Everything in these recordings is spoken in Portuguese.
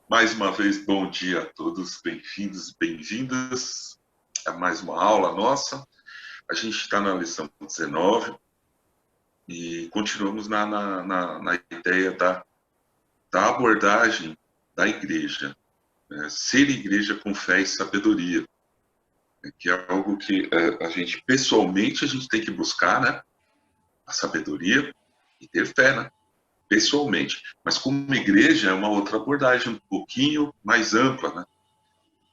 Mais uma vez, bom dia a todos, bem-vindos e bem-vindas a mais uma aula nossa. A gente está na lição 19 e continuamos na ideia da abordagem da igreja, né? Ser igreja com fé e sabedoria, né? Que é algo que a gente, pessoalmente, a gente tem que buscar, né? A sabedoria e ter fé, né? Pessoalmente. Mas como igreja é uma outra abordagem, um pouquinho mais ampla, né?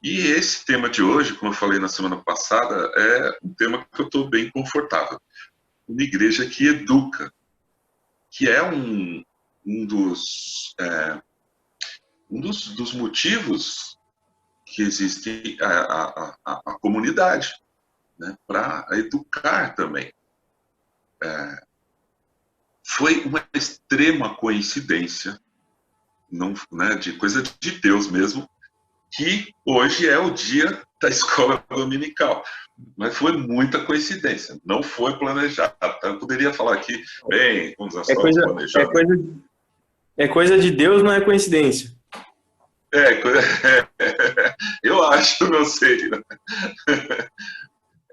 E esse tema de hoje, como eu falei na semana passada, é um tema que eu estou bem confortável. Uma igreja que educa, que é um dos motivos que existe a comunidade, né, para educar também. Foi uma extrema coincidência, não, né, de coisa de Deus mesmo, que hoje é o dia da escola dominical. Mas foi muita coincidência, não foi planejado. Eu poderia falar aqui, bem, como nós É estávamos coisa, é planejando. coisa, é coisa de Deus, não é coincidência. É, eu acho, não sei.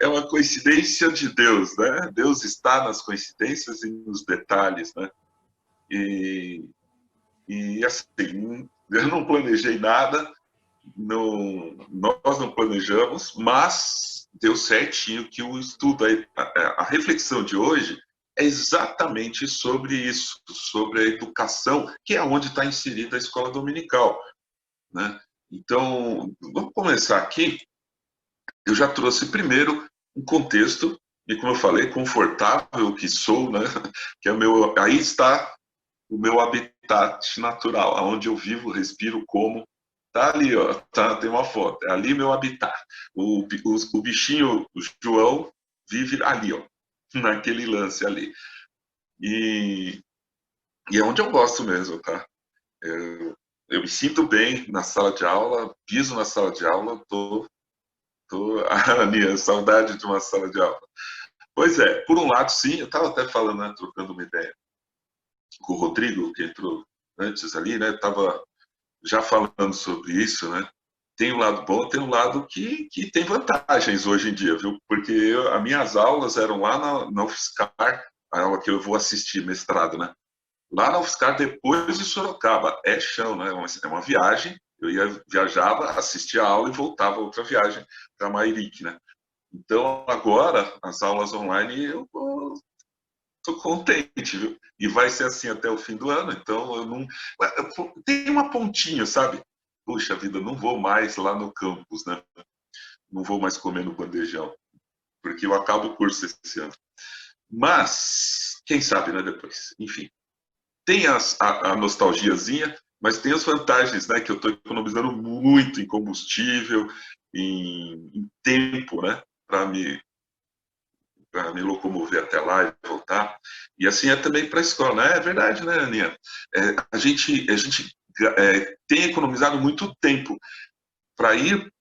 É uma coincidência de Deus, né? Deus está nas coincidências e nos detalhes, né? E, e assim, eu não planejei nada, não, nós não planejamos, mas deu certinho que o estudo, a reflexão de hoje é exatamente sobre isso, sobre a educação, que é onde está inserida a escola dominical, né? Então, vamos começar aqui. Eu já trouxe primeiro um contexto, e como eu falei, confortável que sou, né? Que é o meu, aí está o meu habitat natural, aonde eu vivo, respiro, como. Tá ali, ó, tá, tem uma foto. É ali meu habitat. O bichinho, o João, vive ali, ó, naquele lance ali. E, e é onde eu gosto mesmo, tá? Eu me sinto bem na sala de aula, piso na sala de aula, tô a minha saudade de uma sala de aula. Pois é, por um lado, sim, eu estava até falando, né, trocando uma ideia com o Rodrigo, que entrou antes ali, né? Estava já falando sobre isso, né? Tem um lado bom, tem um lado que tem vantagens hoje em dia, viu? Porque as minhas aulas eram lá na UFSCar, a aula que eu vou assistir, mestrado, né? Lá na UFSCar, depois de Sorocaba, é chão, né? É uma viagem, viajava, assistia a aula e voltava outra viagem para Mairique, né? Então, agora, as aulas online, eu estou contente, viu? E vai ser assim até o fim do ano, então eu não. Tem uma pontinha, sabe? Puxa vida, não vou mais lá no campus, né? Não vou mais comer no bandejão, porque eu acabo o curso esse ano. Mas, quem sabe, né, depois? Enfim, tem a nostalgiazinha, mas tem as vantagens, né? Que eu estou economizando muito em combustível, em tempo, né? Para me locomover até lá e voltar. E assim é também para a escola, né? É verdade, né, Aninha? A gente tem economizado muito tempo. Para ir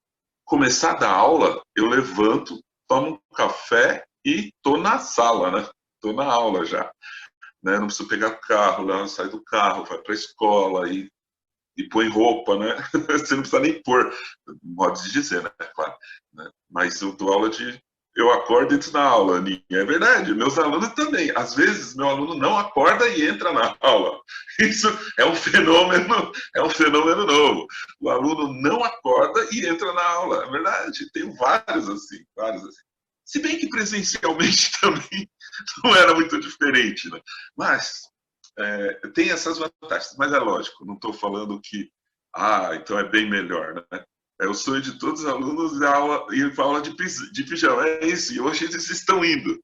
começar a dar aula, eu levanto, tomo um café e tô na sala, né? Tô na aula já. Né? Não preciso pegar o carro, lá, sai do carro, vai para a escola e põe roupa, né? Você não precisa nem pôr, modo de dizer, né? Claro, né? Mas eu dou aula de. Eu acordo e entro na aula, Aninha. É verdade, meus alunos também. Às vezes, meu aluno não acorda e entra na aula. Isso é um fenômeno novo. O aluno não acorda e entra na aula. É verdade, tem vários assim, vários assim. Se bem que presencialmente também não era muito diferente, né? Mas tem essas vantagens, mas é lógico, não estou falando que, então é bem melhor, né? É o sonho de todos os alunos ir para a aula de pijama, é isso, e hoje eles estão indo.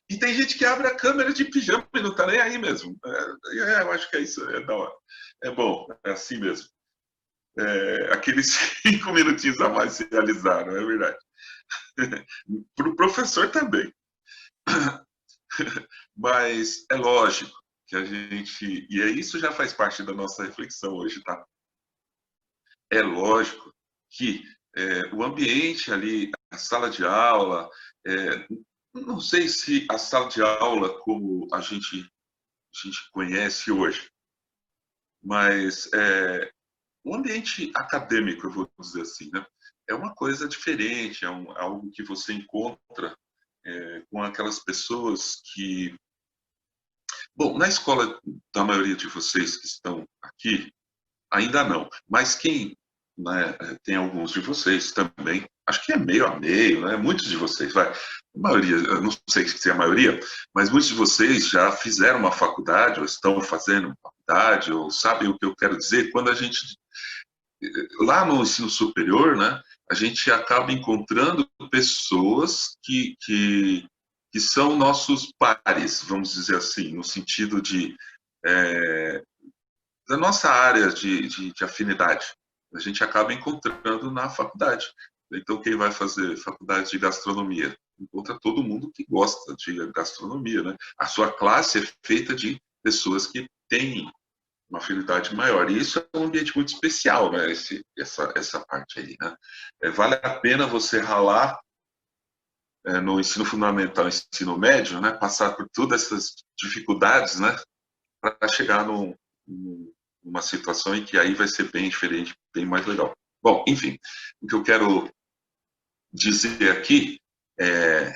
E tem gente que abre a câmera de pijama e não está nem aí mesmo. Eu acho que é isso, é da hora. É bom, é assim mesmo. Aqueles 5 minutinhos a mais se realizaram, é verdade. Para o professor também. Mas é lógico que a gente. E isso já faz parte da nossa reflexão hoje, tá? É lógico que o ambiente ali, a sala de aula, é, não sei se a sala de aula como a gente conhece hoje, mas o ambiente acadêmico, eu vou dizer assim, né? É uma coisa diferente, algo que você encontra com aquelas pessoas que... Bom, na escola da maioria de vocês que estão aqui, ainda não, mas quem, né, tem alguns de vocês também, acho que é meio a meio, né? Muitos de vocês, vai, a maioria, eu não sei se é a maioria, mas muitos de vocês já fizeram uma faculdade, ou estão fazendo uma faculdade, ou sabem o que eu quero dizer, quando a gente lá no ensino superior, né, a gente acaba encontrando pessoas que são nossos pares, vamos dizer assim, no sentido de da nossa área de afinidade. A gente acaba encontrando na faculdade. Então, quem vai fazer faculdade de gastronomia? Encontra todo mundo que gosta de gastronomia, né? A sua classe é feita de pessoas que têm uma afinidade maior. E isso é um ambiente muito especial, né? Essa parte aí, né? Vale a pena você ralar no ensino fundamental, ensino médio, né? Passar por todas essas dificuldades, né? Para chegar numa situação em que aí vai ser bem diferente, bem mais legal. Bom, enfim, o que eu quero dizer aqui é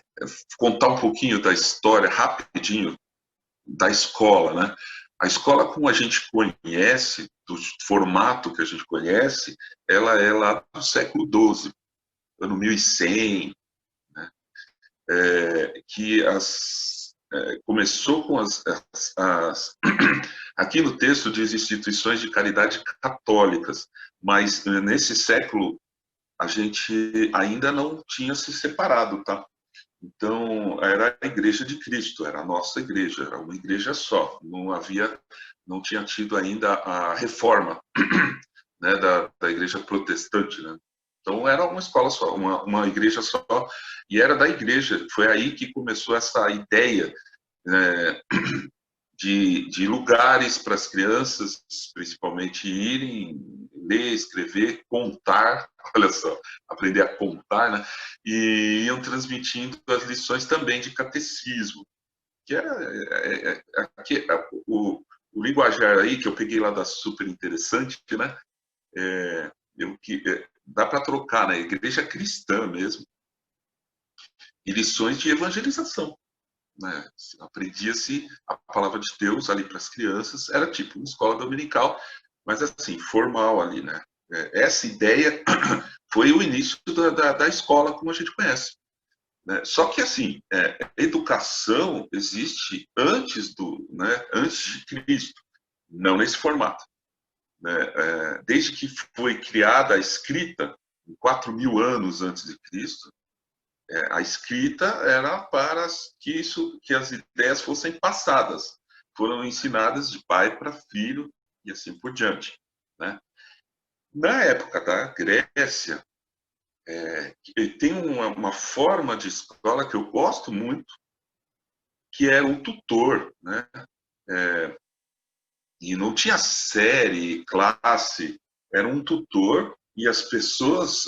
contar um pouquinho da história, rapidinho, da escola, né? A escola, como a gente conhece, do formato que a gente conhece, ela é lá do século XII, ano 1100, né? Que começou com aqui no texto diz instituições de caridade católicas, mas nesse século a gente ainda não tinha se separado, tá? Então, era a Igreja de Cristo, era a nossa igreja, era uma igreja só, não tinha tido ainda a reforma, né, da Igreja protestante, né? Então, era uma escola só, uma igreja só, e era da igreja, foi aí que começou essa ideia, né, de lugares para as crianças, principalmente irem ler, escrever, contar, olha só, aprender a contar, né? E iam transmitindo as lições também de catecismo, que o linguajar aí que eu peguei lá da super interessante, né? Dá para trocar, né? Igreja cristã mesmo, e lições de evangelização, né? Aprendia-se a palavra de Deus ali para as crianças, era tipo uma escola dominical, mas assim, formal ali, né? Essa ideia foi o início da escola como a gente conhece, né? Só que assim, educação existe antes de Cristo, não nesse formato, né? Desde que foi criada a escrita, 4.000 anos antes de Cristo, a escrita era para que as ideias fossem passadas, foram ensinadas de pai para filho e assim por diante, né? Na época da Grécia, tem uma forma de escola que eu gosto muito, que era um tutor, né? E não tinha série, classe, era um tutor e as pessoas,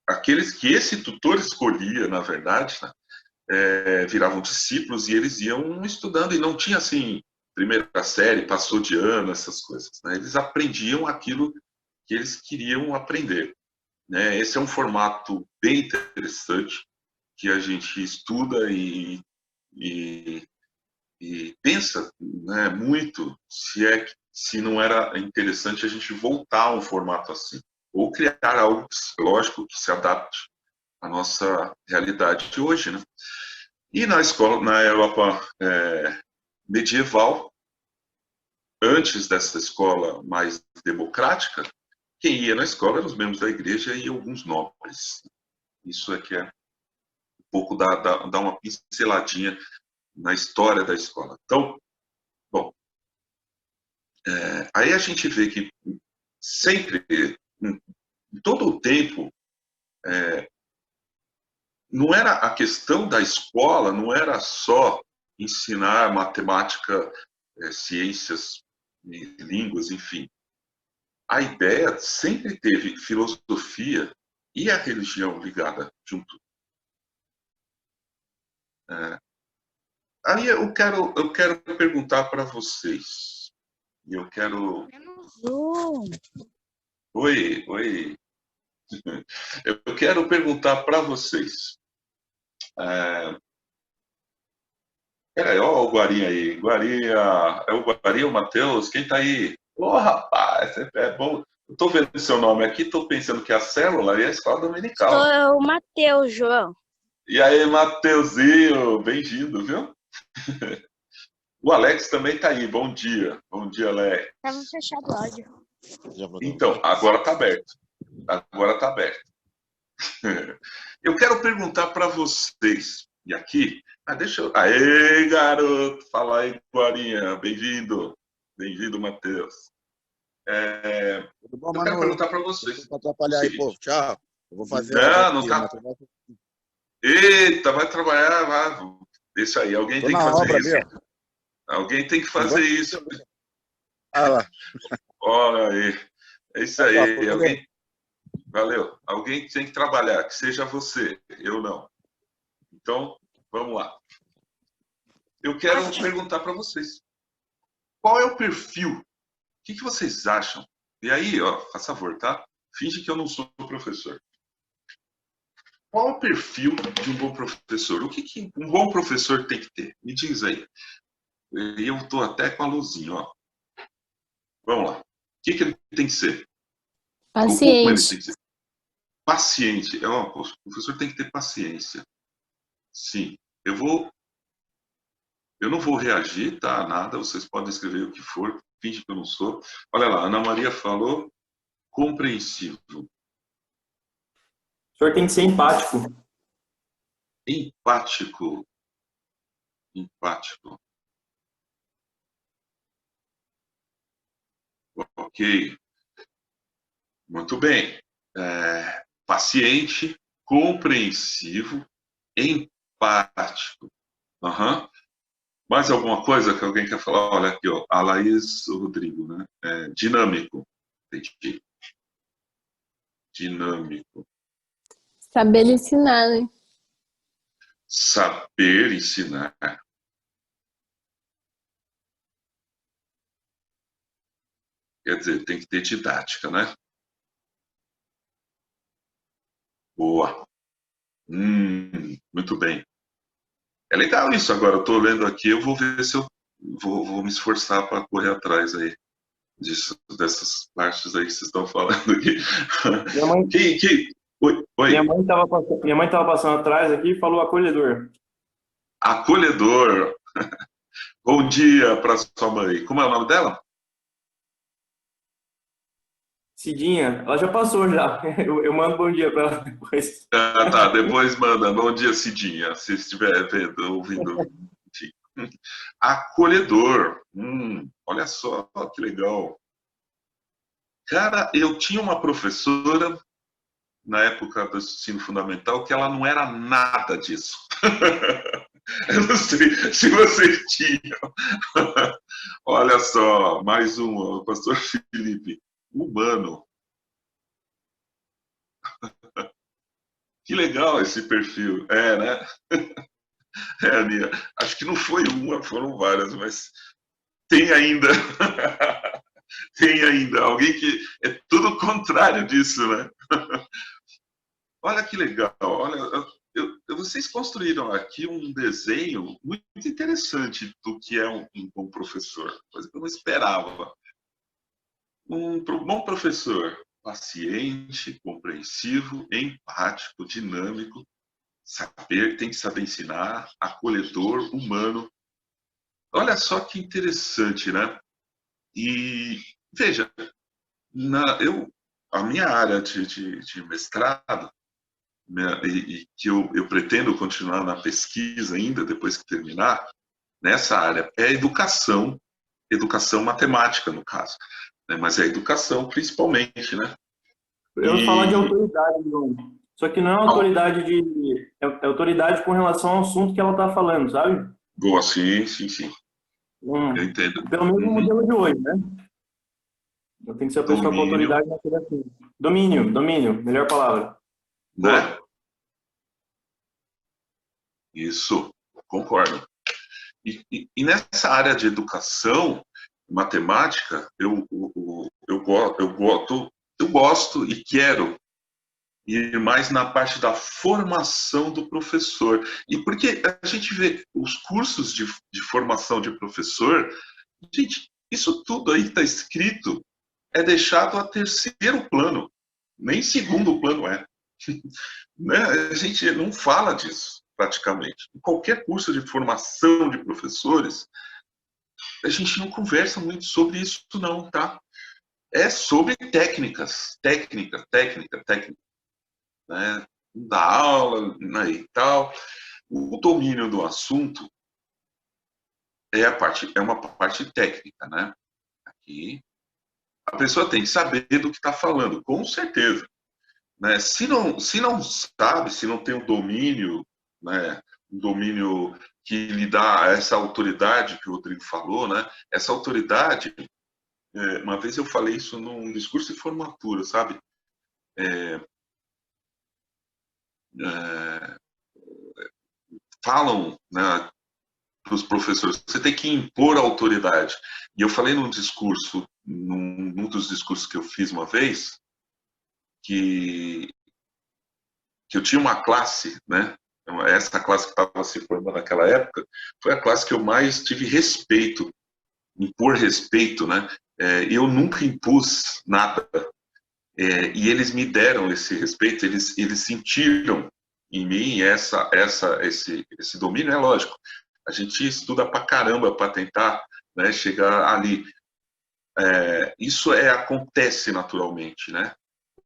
aqueles que esse tutor escolhia, na verdade, né? Viravam discípulos e eles iam estudando, e não tinha assim, primeira série, passou de ano, essas coisas, né? Eles aprendiam aquilo que eles queriam aprender, né? Esse é um formato bem interessante que a gente estuda e, e pensa, né, muito se não era interessante a gente voltar a um formato assim, ou criar algo, lógico, que se adapte à nossa realidade de hoje, né? E na escola, na Europa medieval, antes dessa escola mais democrática, quem ia na escola eram os membros da igreja e alguns nobres. Isso é que é um pouco dá uma pinceladinha na história da escola. Então, bom, aí a gente vê que sempre, em todo o tempo, não era a questão da escola, não era só ensinar matemática, ciências, línguas, enfim. A ideia sempre teve filosofia e a religião ligada junto. Aí eu quero perguntar para vocês, e eu quero... Menos um. Oi, oi. Eu quero perguntar para vocês. É, peraí, ó o Guarinha aí. Guarinha, é o Guarinha, o Matheus? Quem tá aí? Ô, rapaz, é bom. Eu tô vendo seu nome aqui, tô pensando que é a célula e a escola Sou dominical. eu, o Matheus, João. E aí, Mateuzinho, bem-vindo, viu? O Alex também tá aí, bom dia. Bom dia, Alex. Tava fechado o áudio. Então, agora tá aberto. Agora tá aberto. Eu quero perguntar para vocês, e aqui, deixa eu. Aê, garoto! Fala aí, Guarinha, bem-vindo. Bem-vindo, Matheus. Tudo bom, Eu quero Manu? perguntar para vocês. Desculpa atrapalhar aí, Seguinte. povo. Tchau. Eu vou fazer obra Não, não aqui. tá. Eita, vai trabalhar, vai. Isso aí, alguém Tô tem que na fazer obra isso. ali, ó. Alguém tem que fazer isso. Ah lá. Olha aí. É isso Tá, aí. tá, Alguém. Valeu. Alguém tem que trabalhar, que seja você, eu não. Então, vamos lá. Eu quero perguntar para vocês. Qual é o perfil? O que vocês acham? E aí, ó, faz favor, tá? Finge que eu não sou professor. Qual é o perfil de um bom professor? O que um bom professor tem que ter? Me diz aí. Eu estou até com a luzinha, ó. Vamos lá. O que ele tem que ser? Como ele tem Paciente. que ser? Paciente. O professor tem que ter paciência. Sim. Eu não vou reagir, tá? Nada. Vocês podem escrever o que for. Finge que eu não sou. Olha lá, Ana Maria falou compreensivo. O senhor tem que ser empático. Empático. Empático. Ok. Muito bem. Paciente, compreensivo, empático. Uhum. Mais alguma coisa que alguém quer falar? Olha aqui, ó, a Laís Rodrigo, né? Dinâmico. Entendi. Dinâmico. Saber ensinar, né? Saber ensinar. Quer dizer, tem que ter didática, né? Boa. Muito bem. É legal isso. Agora, eu estou lendo aqui, eu vou ver se eu vou me esforçar para correr atrás aí dessas partes aí que vocês estão falando aqui. Minha mãe, Oi. minha mãe tava passando atrás aqui e falou acolhedor. Acolhedor. Bom dia para sua mãe. Como é o nome dela? Cidinha, ela já passou já. Eu mando bom dia para ela depois. Ah, tá. Depois manda. Bom dia, Cidinha. Se estiver vendo, ouvindo. Acolhedor. Olha só que legal. Cara, eu tinha uma professora na época do ensino fundamental que ela não era nada disso. Eu não sei se vocês tinham. Olha só, mais um, o pastor Felipe. Humano. Que legal esse perfil. Né? Aninha. Acho que não foi uma, foram várias, mas tem ainda. Tem ainda alguém que é tudo o contrário disso, né? Olha que legal. Olha, vocês construíram aqui um desenho muito interessante do que é um bom professor, coisa que eu não esperava. Um bom professor, paciente, compreensivo, empático, dinâmico, tem que saber ensinar, acolhedor, humano. Olha só que interessante, né? E veja, a minha área de mestrado, e que eu pretendo continuar na pesquisa ainda, depois que terminar, nessa área, é educação matemática, no caso. Né? Mas é educação principalmente, né? Eu vou falar de autoridade, João. Só que não é autoridade é autoridade com relação ao assunto que ela está falando, sabe? Boa, sim. Eu entendo. Pelo mesmo modelo de hoje, né? Eu tenho que ser a pessoa com autoridade naquele assunto. Domínio, melhor palavra. Né? Isso, concordo. E nessa área de educação, matemática, eu gosto e quero ir mais na parte da formação do professor. E porque a gente vê os cursos de formação de professor, gente, isso tudo aí está escrito, é deixado a terceiro plano, nem segundo plano é. Né? A gente não fala disso, praticamente. Em qualquer curso de formação de professores, a gente não conversa muito sobre isso, não, tá? É sobre técnicas, técnica, né? Da aula, né, e tal. O domínio do assunto é uma parte técnica, né? Aqui, a pessoa tem que saber do que está falando, com certeza. Né? Se não sabe, se não tem o domínio, né, um domínio que lhe dá essa autoridade que o Rodrigo falou, né, essa autoridade, uma vez eu falei isso num discurso de formatura, sabe? Falam, né, para os professores, você tem que impor a autoridade. E eu falei num discurso, num dos discursos que eu fiz uma vez, que eu tinha uma classe, né? Essa classe que estava se formando naquela época foi a classe que eu mais tive respeito, impor respeito, né? Eu nunca impus nada, e eles me deram esse respeito, eles sentiram em mim esse domínio. É lógico, a gente estuda pra caramba para tentar, né, chegar ali. Isso acontece naturalmente, né?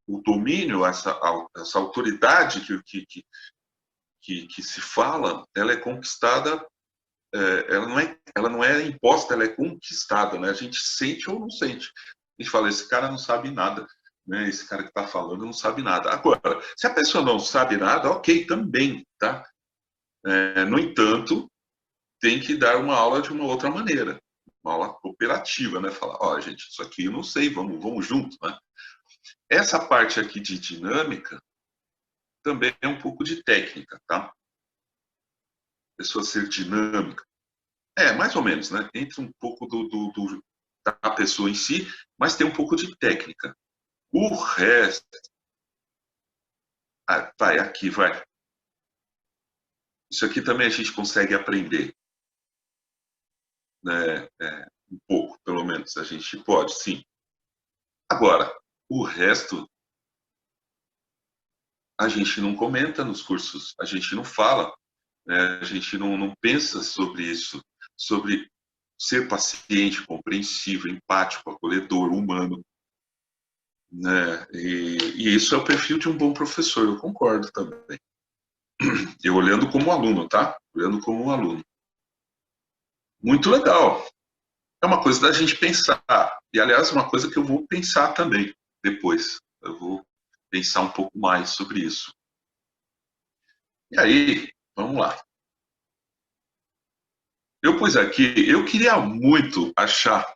O domínio, essa autoridade que se fala, ela é conquistada, ela não é imposta, ela é conquistada, né? A gente sente ou não sente. A gente fala, esse cara não sabe nada, né? Esse cara que está falando não sabe nada. Agora, se a pessoa não sabe nada, ok, também, tá? No entanto, tem que dar uma aula de uma outra maneira, uma aula cooperativa, né? Falar, ó, gente, isso aqui eu não sei, vamos junto, né? Essa parte aqui de dinâmica também é um pouco de técnica, tá? Pessoa ser dinâmica. Mais ou menos, né? Entra um pouco da pessoa em si, mas tem um pouco de técnica. O resto... vai, aqui, vai. Isso aqui também a gente consegue aprender. Né? Um pouco, pelo menos. A gente pode, sim. Agora, o resto... a gente não comenta nos cursos, a gente não fala, né? A gente não pensa sobre isso, sobre ser paciente, compreensivo, empático, acolhedor, humano, né? E isso é o perfil de um bom professor, eu concordo também. Eu olhando como aluno, tá? Olhando como um aluno. Muito legal. É uma coisa da gente pensar. E, aliás, uma coisa que eu vou pensar também depois. Eu vou pensar um pouco mais sobre isso. E aí, vamos lá. Eu pus aqui, eu queria muito achar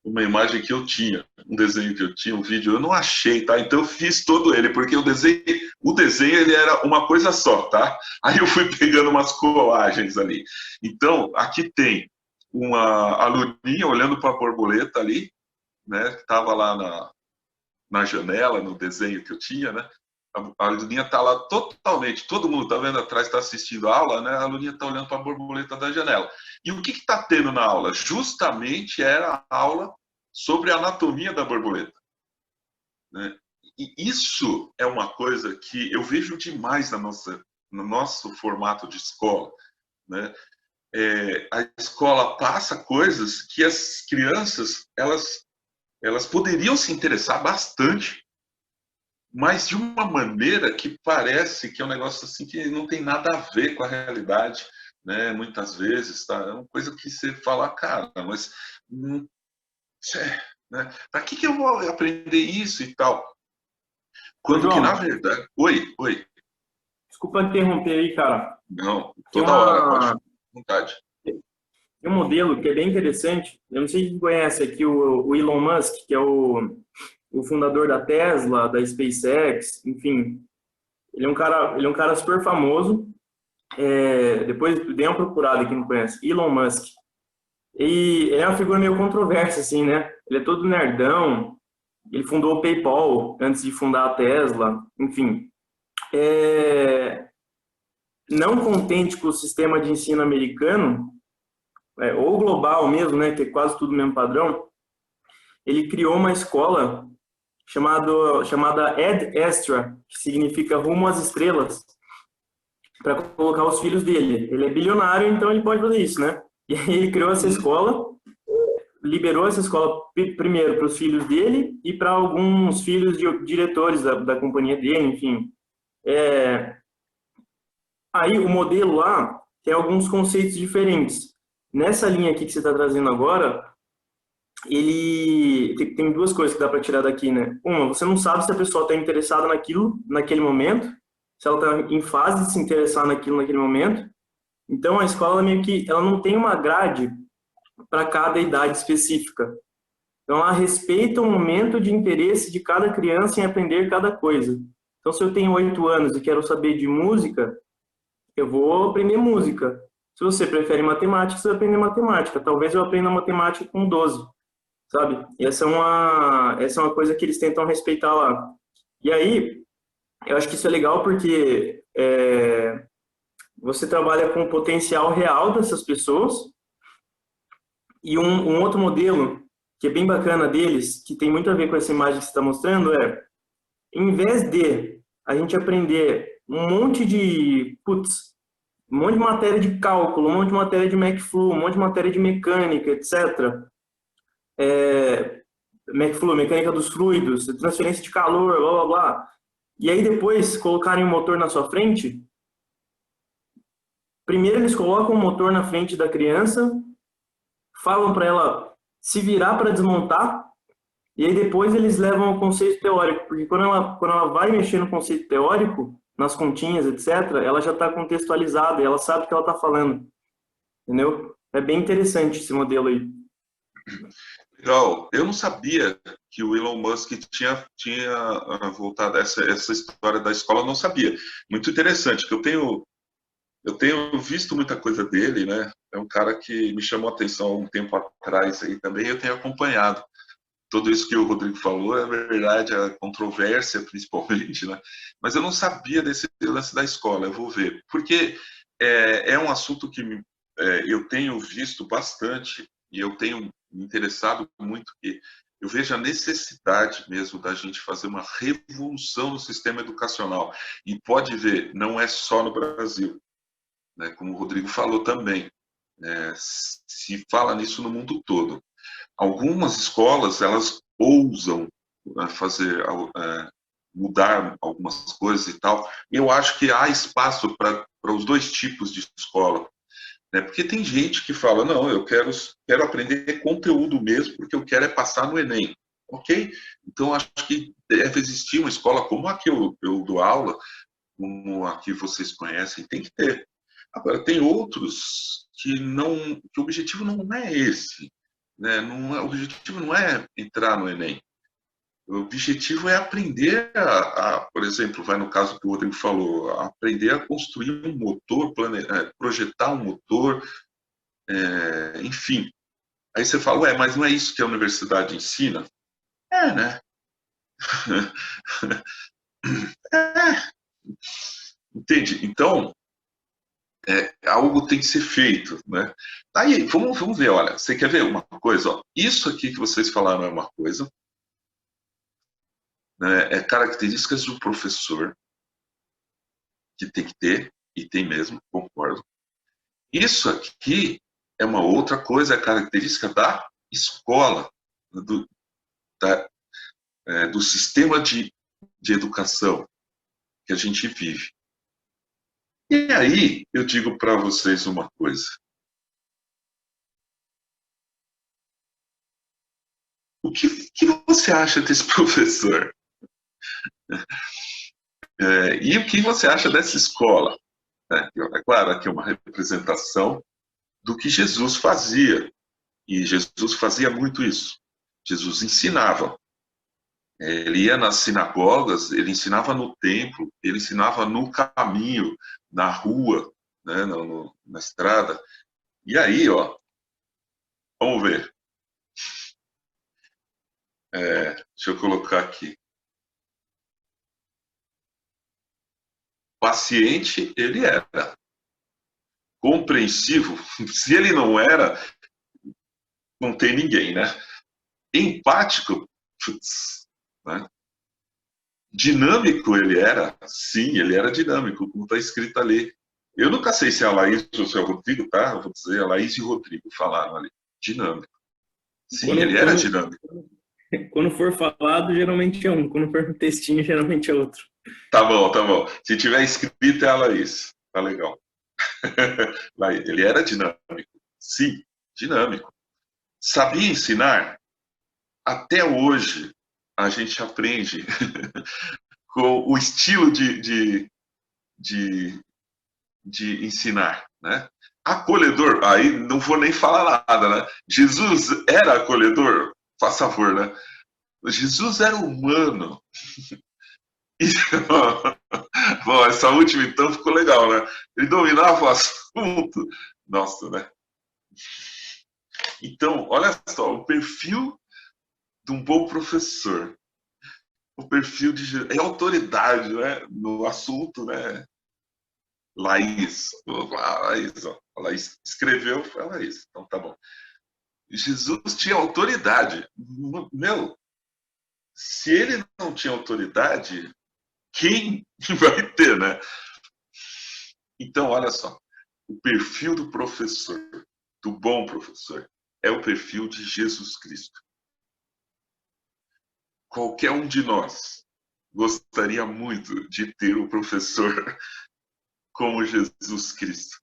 uma imagem que eu tinha, um desenho que eu tinha, um vídeo, eu não achei, tá? Então eu fiz todo ele, porque o desenho ele era uma coisa só, tá? Aí eu fui pegando umas colagens ali. Então, aqui tem uma aluninha olhando para a borboleta ali, né? Que estava lá na janela, no desenho que eu tinha, né? A aluninha está lá totalmente, todo mundo está vendo atrás, está assistindo a aula, né? A aluninha está olhando para a borboleta da janela. E o que está tendo na aula? Justamente era a aula sobre a anatomia da borboleta. Né? E isso é uma coisa que eu vejo demais no nosso formato de escola. Né? A escola passa coisas que as crianças elas poderiam se interessar bastante, mas de uma maneira que parece que é um negócio assim que não tem nada a ver com a realidade, né? Muitas vezes, tá? É uma coisa que você fala, cara, mas né? Para que eu vou aprender isso e tal? Quando João, que, na verdade... Oi. Desculpa interromper aí, cara. Não, toda hora, pode ficar à vontade. Tem um modelo que é bem interessante, eu não sei se você conhece aqui o Elon Musk, que é o fundador da Tesla, da SpaceX, enfim. Ele é um cara super famoso. Depois dê uma procurada, quem não conhece. Elon Musk. E ele é uma figura meio controversa, assim, né? Ele é todo nerdão. Ele fundou o PayPal antes de fundar a Tesla, enfim. Não contente com o sistema de ensino americano, ou global mesmo, né, que é quase tudo o mesmo padrão, ele criou uma escola chamada Ed Astra, que significa Rumo às Estrelas, para colocar os filhos dele. Ele é bilionário, então ele pode fazer isso, né? E aí ele criou essa escola, liberou essa escola primeiro para os filhos dele e para alguns filhos de diretores da companhia dele, enfim. Aí o modelo lá tem alguns conceitos diferentes. Nessa linha aqui que você está trazendo agora, ele tem duas coisas que dá para tirar daqui, né? Uma, você não sabe se a pessoa está interessada naquilo, naquele momento, se ela está em fase de se interessar naquilo naquele momento. Então a escola meio que ela não tem uma grade para cada idade específica. Então ela respeita o momento de interesse de cada criança em aprender cada coisa. Então se eu tenho 8 anos e quero saber de música, eu vou aprender música. Se você prefere matemática, você vai aprender matemática. Talvez eu aprenda matemática com 12, sabe? E essa é uma coisa que eles tentam respeitar lá. E aí, eu acho que isso é legal porque você trabalha com o potencial real dessas pessoas. E um outro modelo que é bem bacana deles, que tem muito a ver com essa imagem que você está mostrando, em vez de a gente aprender um monte de matéria de cálculo, um monte de matéria de McFlu, um monte de matéria de mecânica, etc. McFlu, mecânica dos fluidos, transferência de calor, blá, blá, blá. E aí depois colocarem o motor na sua frente. Primeiro eles colocam o motor na frente da criança, falam para ela se virar para desmontar, e aí depois eles levam ao conceito teórico, porque quando ela vai mexer no conceito teórico, nas continhas, etc., ela já está contextualizada, e ela sabe o que ela está falando, entendeu? É bem interessante esse modelo aí. Legal. Eu não sabia que o Elon Musk tinha voltado a essa história da escola, eu não sabia. Muito interessante, que eu tenho visto muita coisa dele, né? É um cara que me chamou a atenção há um tempo atrás aí também, eu tenho acompanhado. Tudo isso que o Rodrigo falou é verdade, a controvérsia principalmente, né? Mas eu não sabia desse lance da escola, eu vou ver. Porque é um assunto que eu tenho visto bastante e eu tenho me interessado muito, que eu vejo a necessidade mesmo da gente fazer uma revolução no sistema educacional. E pode ver, não é só no Brasil, né? Como o Rodrigo falou também, se fala nisso no mundo todo. Algumas escolas, elas ousam fazer, mudar algumas coisas e tal. E eu acho que há espaço para os dois tipos de escola. Né? Porque tem gente que fala, não, eu quero aprender conteúdo mesmo, porque eu quero passar no Enem. Ok? Então, acho que deve existir uma escola como a que eu dou aula, como a que vocês conhecem, tem que ter. Agora, tem outros que o objetivo não é esse. Né? O objetivo não é entrar no Enem. O objetivo é aprender por exemplo, vai no caso que o Rodrigo falou, aprender a construir um motor, projetar um motor, enfim. Aí você fala, mas não é isso que a universidade ensina? Né? Entende? Então, algo tem que ser feito, né? Aí, vamos ver, olha, você quer ver uma coisa? Ó, isso aqui que vocês falaram é uma coisa, né? É características do professor que tem que ter, e tem mesmo, concordo. Isso aqui é uma outra coisa, é característica da escola, do sistema de educação que a gente vive. E aí, eu digo para vocês uma coisa. O que você acha desse professor? E o que você acha dessa escola? É claro, aqui é uma representação do que Jesus fazia. E Jesus fazia muito isso. Jesus ensinava. Ele ia nas sinagogas, ele ensinava no templo, ele ensinava no caminho, na rua, né, na estrada. E aí, ó, vamos ver. Deixa eu colocar aqui. Paciente, ele era. Compreensivo, se ele não era, não tem ninguém, né? Empático, putz, né? Dinâmico ele era, sim, ele era dinâmico, como está escrito ali. Eu nunca sei se é a Laís ou se é o Rodrigo, tá? Eu vou dizer, a Laís e o Rodrigo falaram ali. Dinâmico. Sim, ele era dinâmico. Quando for falado, geralmente é um. Quando for no textinho, geralmente é outro. Tá bom, tá bom. Se tiver escrito, é a Laís. Tá legal. Ele era dinâmico. Sim, dinâmico. Sabia ensinar? Até hoje, a gente aprende com o estilo de ensinar, né? Acolhedor, aí não vou nem falar nada, né? Jesus era acolhedor? Faz favor, né? Jesus era humano. E, bom, essa última então ficou legal, né? Ele dominava o assunto. Nossa, né? Então, olha só, o perfil de um bom professor. O perfil de Jesus. É autoridade, né? No assunto, né? Laís. Laís, ó. A Laís escreveu, foi a Laís. Então tá bom. Jesus tinha autoridade. Meu, se ele não tinha autoridade, quem vai ter, né? Então, olha só. O perfil do professor, do bom professor, é o perfil de Jesus Cristo. Qualquer um de nós gostaria muito de ter um professor como Jesus Cristo.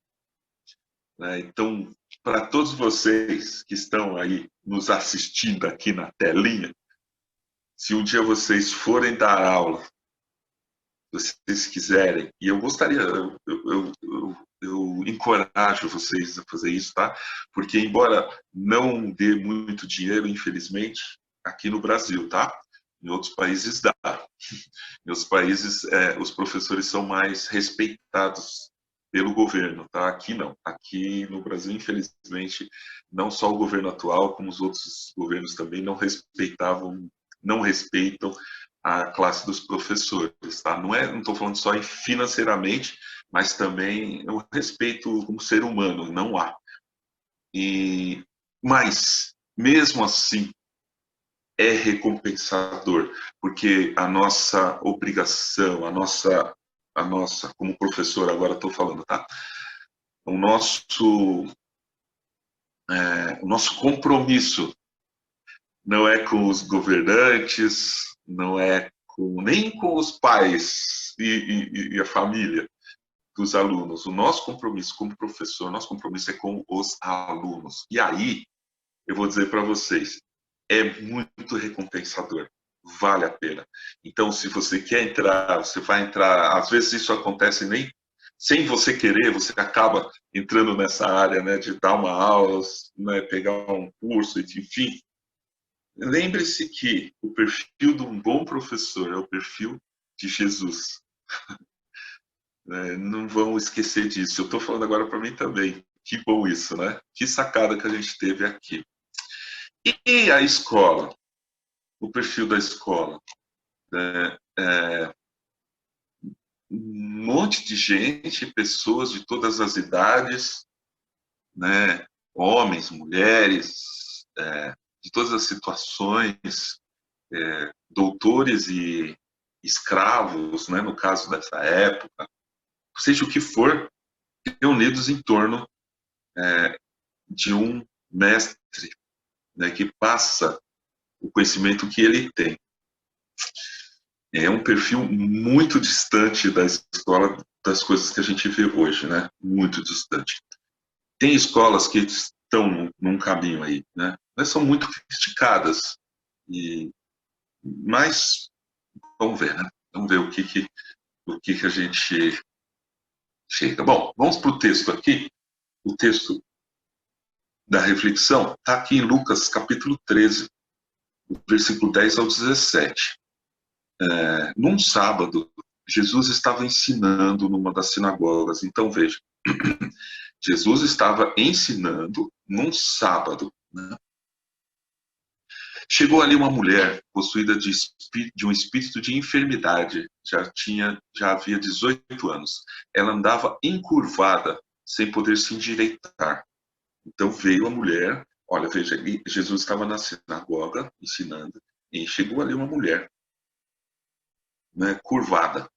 Então, para todos vocês que estão aí nos assistindo aqui na telinha, se um dia vocês forem dar aula, se vocês quiserem, e eu gostaria, eu encorajo vocês a fazer isso, tá? Porque embora não dê muito dinheiro, infelizmente, aqui no Brasil, tá? Em outros países dá. Em outros países, os professores são mais respeitados pelo governo, tá? Aqui não. Aqui no Brasil, infelizmente, não só o governo atual, como os outros governos também não respeitam a classe dos professores, tá? Não estou falando só financeiramente, mas também o respeito como ser humano, não há. Mas, mesmo assim, é recompensador, porque a nossa obrigação, a nossa, como professor, agora estou falando, tá? O nosso compromisso não é com os governantes, não é nem com os pais e a família dos alunos. O nosso compromisso como professor, nosso compromisso é com os alunos. E aí, eu vou dizer para vocês, é muito recompensador, vale a pena. Então, se você quer entrar, você vai entrar, às vezes isso acontece nem sem você querer, você acaba entrando nessa área, né, de dar uma aula, né, pegar um curso, enfim. Lembre-se que o perfil de um bom professor é o perfil de Jesus. Não vão esquecer disso. Eu estou falando agora para mim também. Que bom isso, né? Que sacada que a gente teve aqui. E a escola? O perfil da escola? Um monte de gente, pessoas de todas as idades, né? Homens, mulheres, de todas as situações, doutores e escravos, né? No caso dessa época, seja o que for, reunidos em torno de um mestre, né, que passa o conhecimento que ele tem. É um perfil muito distante da escola, das coisas que a gente vê hoje, né? Muito distante. Tem escolas que estão num caminho aí, né? Mas são muito criticadas. Mas vamos ver, né? Vamos ver o que a gente chega. Bom, vamos para o texto aqui. O texto da reflexão está aqui em Lucas, capítulo 13, versículo 10 ao 17. Num sábado, Jesus estava ensinando numa das sinagogas. Então, veja, Jesus estava ensinando num sábado, né? Chegou ali uma mulher possuída de um espírito de enfermidade. Já havia 18 anos. Ela andava encurvada, sem poder se endireitar. Então veio a mulher, olha, veja, Jesus estava na sinagoga ensinando, e chegou ali uma mulher, né, curvada.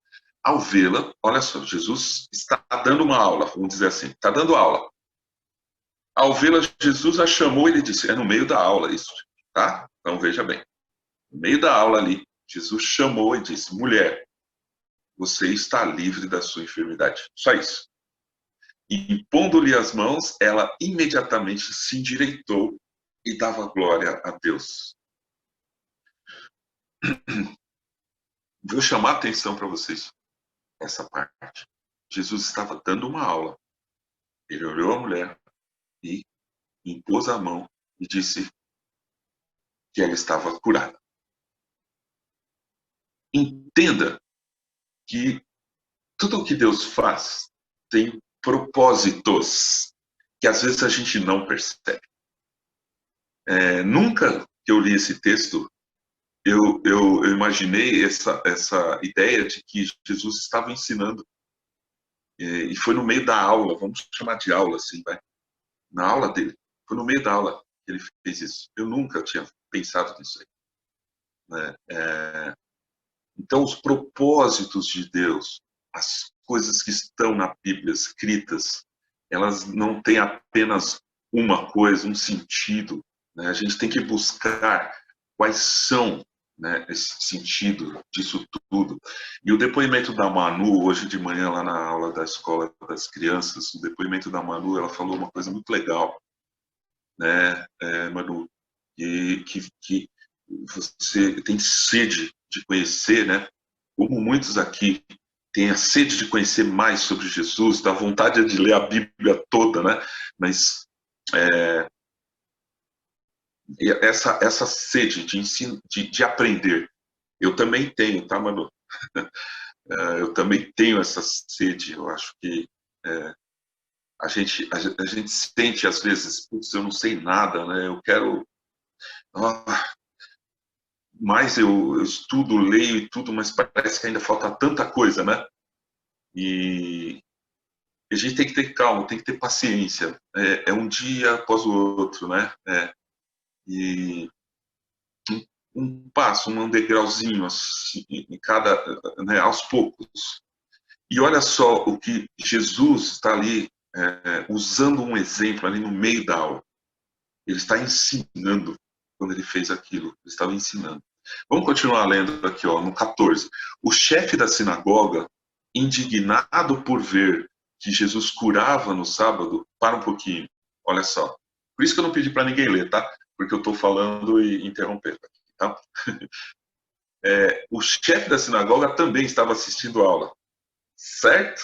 Ao vê-la, olha só, Jesus está dando uma aula, vamos dizer assim, está dando aula. Ao vê-la, Jesus a chamou e lhe disse, é no meio da aula isso, tá? Então veja bem, no meio da aula ali, Jesus chamou e disse, mulher, você está livre da sua enfermidade. Só isso. E pondo-lhe as mãos, ela imediatamente se endireitou e dava glória a Deus. Vou chamar a atenção para vocês, essa parte. Jesus estava dando uma aula. Ele olhou a mulher e impôs a mão e disse que ela estava curada. Entenda que tudo o que Deus faz tem propósitos que às vezes a gente não percebe. Nunca que eu li esse texto, eu imaginei essa ideia de que Jesus estava ensinando. E foi no meio da aula, vamos chamar de aula assim, vai? Na aula dele. Foi no meio da aula que ele fez isso. Eu nunca tinha pensado nisso aí. Né? Então, os propósitos de Deus, as coisas que estão na Bíblia escritas, elas não têm apenas uma coisa, um sentido. Né? A gente tem que buscar quais são, né, esse sentido disso tudo. E o depoimento da Manu, hoje de manhã, lá na aula da escola das crianças, o depoimento da Manu, ela falou uma coisa muito legal, né, Manu, que você tem sede de conhecer, né, como muitos aqui têm a sede de conhecer mais sobre Jesus, dá vontade de ler a Bíblia toda, né, mas essa sede de ensino, de aprender, eu também tenho, tá, Manu? Eu também tenho essa sede. Eu acho que a gente sente às vezes, putz, eu não sei nada, né? Eu quero, mais eu estudo, leio e tudo, mas parece que ainda falta tanta coisa, né? E a gente tem que ter calma, tem que ter paciência. É um dia após o outro, né? E um passo, um degrauzinho, assim, em cada, né, aos poucos. E olha só o que Jesus está ali usando um exemplo ali no meio da aula. Ele está ensinando quando ele fez aquilo. Ele estava ensinando. Vamos continuar lendo aqui, ó, no 14. O chefe da sinagoga, indignado por ver que Jesus curava no sábado, para um pouquinho. Olha só. Por isso que eu não pedi para ninguém ler, tá? Porque eu estou falando e interrompendo aqui, tá? O chefe da sinagoga também estava assistindo a aula. Certo?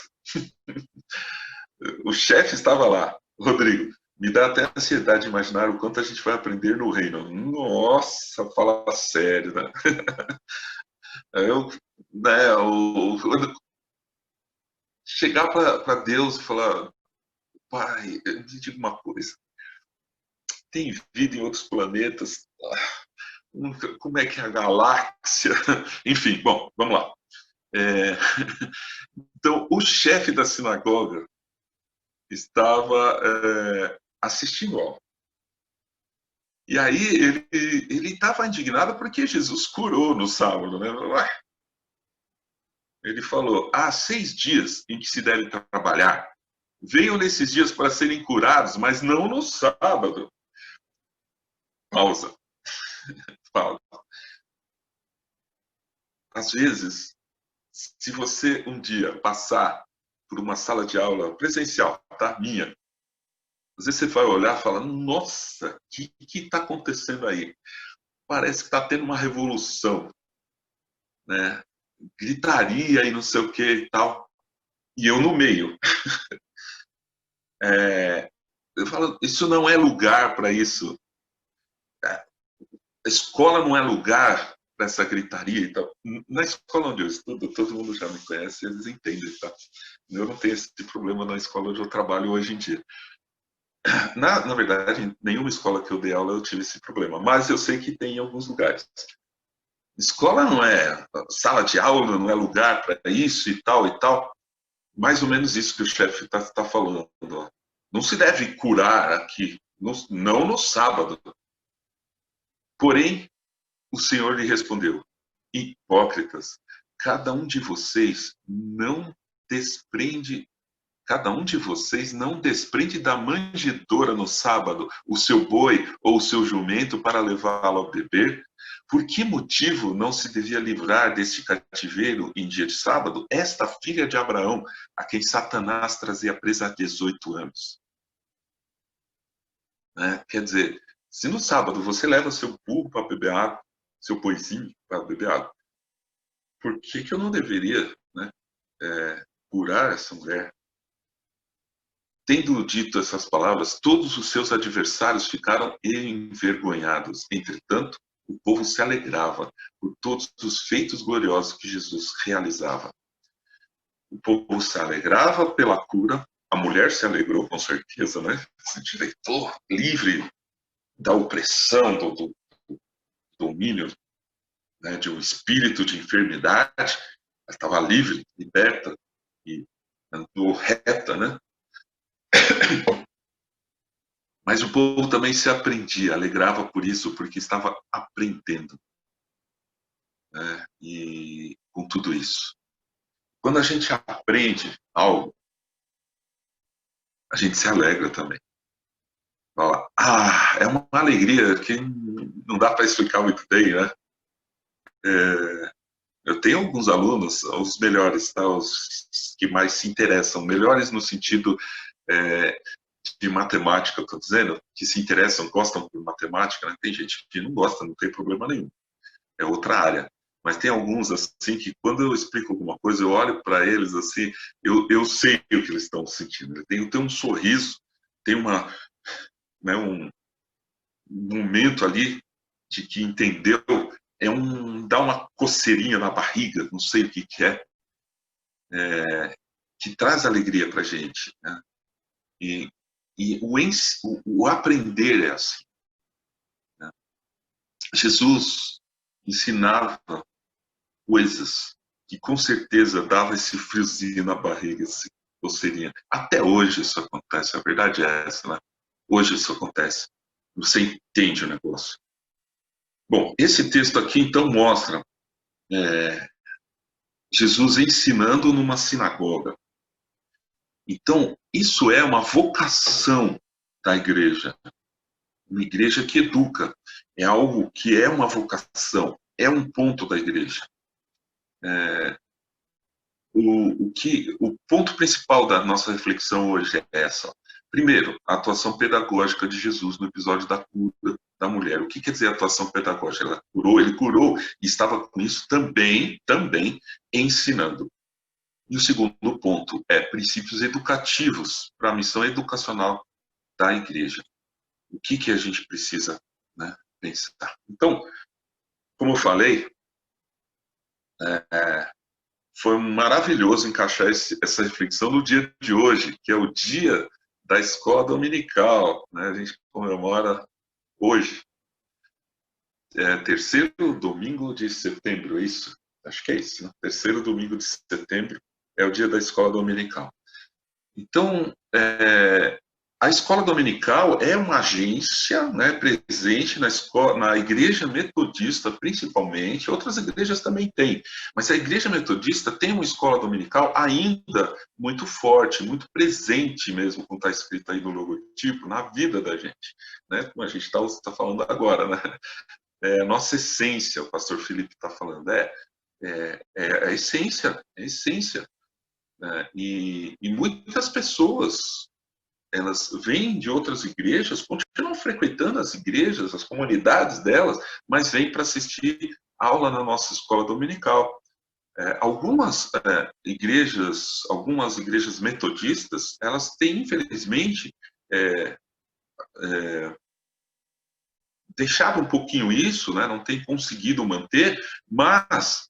O chefe estava lá. Rodrigo, me dá até ansiedade de imaginar o quanto a gente vai aprender no reino. Nossa, fala sério, né? Chegar para Deus e falar, pai, me diga uma coisa. Tem vida em outros planetas? Como é que é a galáxia? Enfim, bom, vamos lá. Então, o chefe da sinagoga estava assistindo a aula. E aí ele estava indignado porque Jesus curou no sábado, né? Ele falou, há 6 dias em que se deve trabalhar. Venham nesses dias para serem curados, mas não no sábado. Pausa. Pausa. Às vezes, se você um dia passar por uma sala de aula presencial, tá? Minha, às vezes você vai olhar e falar, nossa, o que está acontecendo aí? Parece que está tendo uma revolução, né? Gritaria e não sei o que e tal. E eu no meio. Eu falo, isso não é lugar para isso. A escola não é lugar para essa gritaria e tal. Na escola onde eu estudo, todo mundo já me conhece, eles entendem, tá? Eu não tenho esse problema na escola onde eu trabalho hoje em dia. Na verdade, em nenhuma escola que eu dei aula eu tive esse problema, mas eu sei que tem em alguns lugares. Escola não é sala de aula, não é lugar para isso e tal e tal. Mais ou menos isso que o chefe está falando. Não se deve curar aqui, não no sábado. Porém, o Senhor lhe respondeu: hipócritas, cada um de vocês não desprende Cada um de vocês não desprende da manjedoura no sábado o seu boi ou o seu jumento para levá-lo a beber? Por que motivo não se devia livrar deste cativeiro em dia de sábado esta filha de Abraão, a quem Satanás trazia presa há 18 anos? Quer dizer, se no sábado você leva seu burro para beber água, seu boizinho para beber água, por que eu não deveria, curar essa mulher? Tendo dito essas palavras, todos os seus adversários ficaram envergonhados. Entretanto, o povo se alegrava por todos os feitos gloriosos que Jesus realizava. O povo se alegrava pela cura, a mulher se alegrou com certeza, né? Se direitou livre da opressão, do domínio, né, de um espírito de enfermidade. Ela estava livre, liberta e andou reta, né? Mas o povo também se aprendia, alegrava por isso, porque estava aprendendo, né? E com tudo isso. Quando a gente aprende algo, a gente se alegra também. Fala, é uma alegria que não dá para explicar muito bem, né? Eu tenho alguns alunos, os melhores, tá? Os que mais se interessam, melhores no sentido de matemática, eu estou dizendo, que se interessam, gostam por matemática, né? Tem gente que não gosta, não tem problema nenhum. É outra área. Mas tem alguns, assim, que quando eu explico alguma coisa, eu olho para eles, assim, eu sei o que eles estão sentindo. Tem um sorriso, tem um momento ali de que entendeu, dá uma coceirinha na barriga, não sei o que é, que traz alegria para a gente, né? E o aprender é assim, né? Jesus ensinava coisas que com certeza dava esse friozinho na barriga, esse coceirinha. Até hoje isso acontece, a verdade é essa, né? Hoje isso acontece. Você entende o negócio. Bom, esse texto aqui então mostra Jesus ensinando numa sinagoga. Então, isso é uma vocação da igreja. Uma igreja que educa. É algo que é uma vocação, é um ponto da igreja. O ponto principal da nossa reflexão hoje é essa. Primeiro, a atuação pedagógica de Jesus no episódio da cura da mulher. O que quer dizer atuação pedagógica? Ele curou e estava com isso também ensinando. E o segundo ponto é princípios educativos para a missão educacional da igreja. O que a gente precisa, né, pensar? Então, como eu falei, foi maravilhoso encaixar essa reflexão no dia de hoje, que é o dia da escola dominical, né? A gente comemora hoje, terceiro domingo de setembro, é isso? Acho que é isso, né? Terceiro domingo de setembro é o dia da escola dominical. Então, a escola dominical é uma agência, né, presente na igreja metodista, principalmente. Outras igrejas também têm, mas a igreja metodista tem uma escola dominical ainda muito forte, muito presente mesmo, como está escrito aí no logotipo, na vida da gente, né? Como a gente está falando agora, né? Nossa essência, o pastor Felipe está falando, é a essência, é a essência. E muitas pessoas, elas vêm de outras igrejas, continuam frequentando as igrejas, as comunidades delas, mas vêm para assistir aula na nossa escola dominical. Algumas igrejas metodistas, elas têm, infelizmente, deixado um pouquinho isso, né? Não têm conseguido manter, mas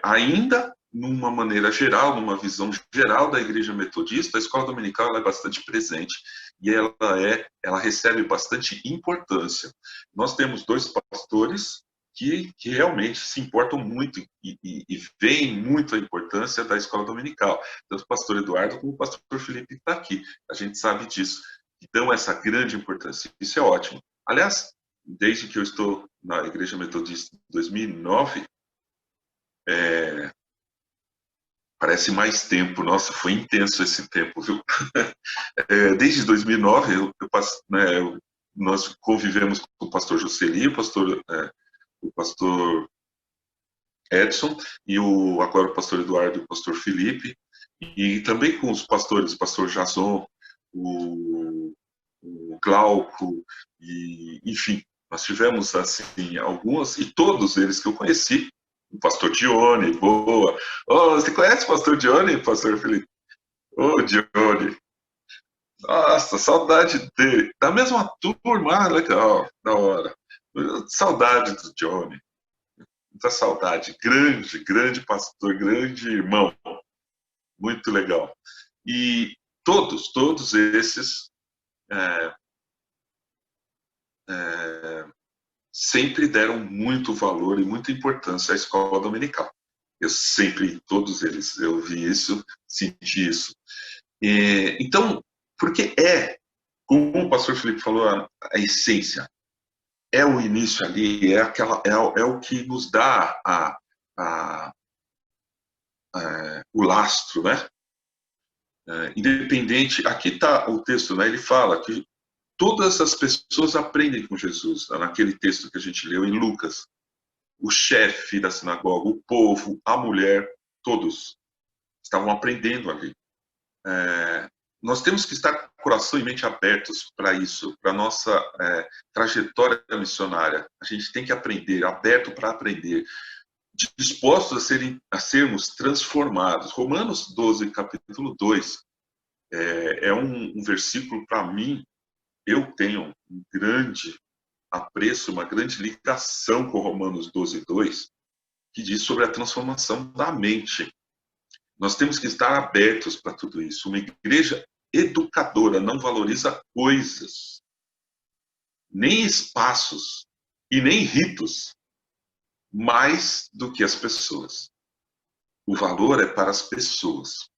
ainda numa maneira geral, numa visão geral da Igreja Metodista, a escola dominical ela é bastante presente e ela recebe bastante importância. Nós temos 2 pastores que realmente se importam muito e veem muito a importância da escola dominical, tanto o pastor Eduardo como o pastor Felipe que está aqui. A gente sabe disso, que dão essa grande importância. Isso é ótimo. Aliás, desde que eu estou na Igreja Metodista em 2009, parece mais tempo. Nossa, foi intenso esse tempo, viu? Desde 2009, nós convivemos com o pastor Joseli, o pastor Edson, e agora o pastor Eduardo e o pastor Felipe, e também com os pastores, o pastor Jason, o Glauco, e, enfim, nós tivemos assim algumas, e todos eles que eu conheci, o pastor Dione, boa. Oh, você conhece o pastor Dione, pastor Felipe? Ô, Dione. Nossa, saudade dele. Da mesma turma, legal, da hora. Saudade do Dione. Muita saudade. Grande, grande pastor, grande irmão. Muito legal. E todos esses sempre deram muito valor e muita importância à escola dominical. Eu sempre, todos eles, eu vi isso, senti isso. Então, porque como o pastor Felipe falou, a essência, é o início ali, é o que nos dá o lastro, né? Independente, aqui está o texto, né? Ele fala que todas as pessoas aprendem com Jesus, naquele texto que a gente leu em Lucas. O chefe da sinagoga, o povo, a mulher, todos estavam aprendendo ali. Nós temos que estar com o coração e mente abertos para isso, para a nossa trajetória missionária. A gente tem que aprender, aberto para aprender, dispostos a sermos transformados. Romanos 12, capítulo 2, é um versículo, para mim, eu tenho um grande apreço, uma grande ligação com Romanos 12, 2, que diz sobre a transformação da mente. Nós temos que estar abertos para tudo isso. Uma igreja educadora não valoriza coisas, nem espaços e nem ritos, mais do que as pessoas. O valor é para as pessoas.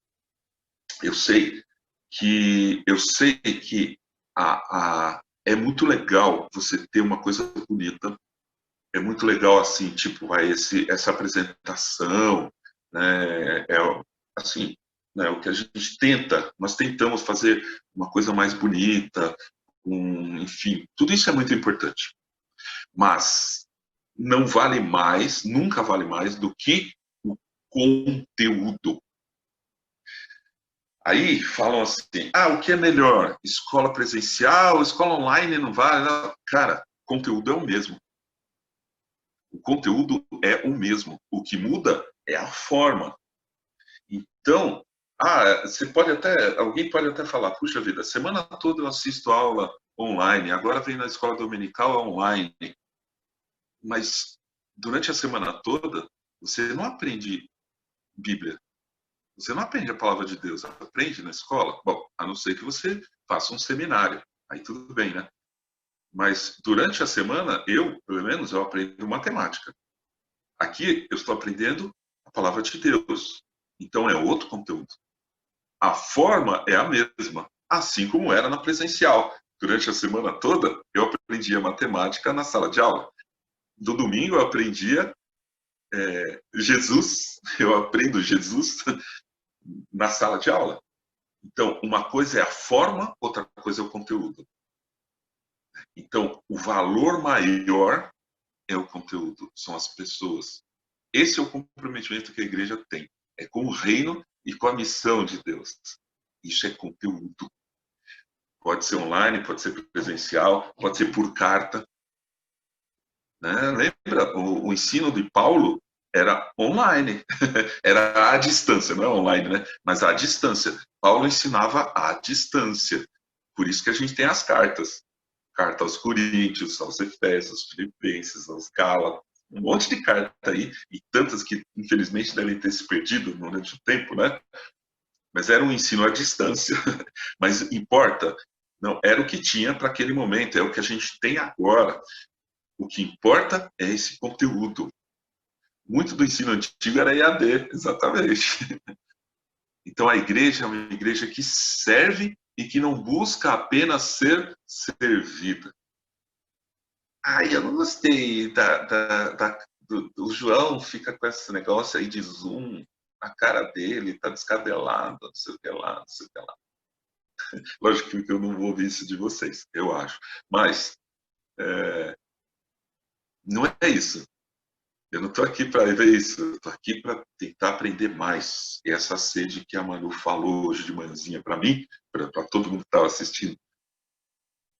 Eu sei que é muito legal você ter uma coisa bonita. É muito legal assim, tipo, essa apresentação, né? Assim, né? O que a gente nós tentamos fazer uma coisa mais bonita, enfim, tudo isso é muito importante. Mas não vale mais, nunca vale mais do que o conteúdo. Aí falam assim, o que é melhor? Escola presencial, escola online não vale? Não. Cara, conteúdo é o mesmo. O conteúdo é o mesmo. O que muda é a forma. Então, alguém pode até falar, puxa vida, semana toda eu assisto aula online, agora vem na escola dominical online. Mas durante a semana toda, você não aprende Bíblia. Você não aprende a palavra de Deus, aprende na escola. Bom, a não ser que você faça um seminário. Aí tudo bem, né? Mas durante a semana, pelo menos, eu aprendo matemática. Aqui eu estou aprendendo a palavra de Deus. Então é outro conteúdo. A forma é a mesma, assim como era na presencial. Durante a semana toda, eu aprendia matemática na sala de aula. Do domingo eu aprendia Jesus, eu aprendo Jesus na sala de aula. Então, uma coisa é a forma, outra coisa é o conteúdo. Então, o valor maior é o conteúdo, são as pessoas. Esse é o comprometimento que a igreja tem. É com o reino e com a missão de Deus. Isso é conteúdo. Pode ser online, pode ser presencial, pode ser por carta. Né? Lembra, o ensino de Paulo era online. Era à distância, não é online, né? Mas à distância. Paulo ensinava à distância. Por isso que a gente tem as cartas. Carta aos Coríntios, aos Efésios, aos Filipenses, aos Gálatas. um monte de carta aí, e tantas que, infelizmente, devem ter se perdido durante o tempo, né? Mas era um ensino à distância. Mas importa? Não, era o que tinha para aquele momento, é o que a gente tem agora. O que importa é esse conteúdo. Muito do ensino antigo era EAD, exatamente. Então a igreja é uma igreja que serve e que não busca apenas ser servida. Ai, eu não gostei do João, fica com esse negócio aí de Zoom, a cara dele tá descabelada, não sei o que lá, não sei o que lá. Lógico que eu não vou ouvir isso de vocês, eu acho. Mas não é isso. Eu não estou aqui para ver isso, eu estou aqui para tentar aprender mais. E essa sede que a Manu falou hoje de manhãzinha para mim, para todo mundo que estava assistindo,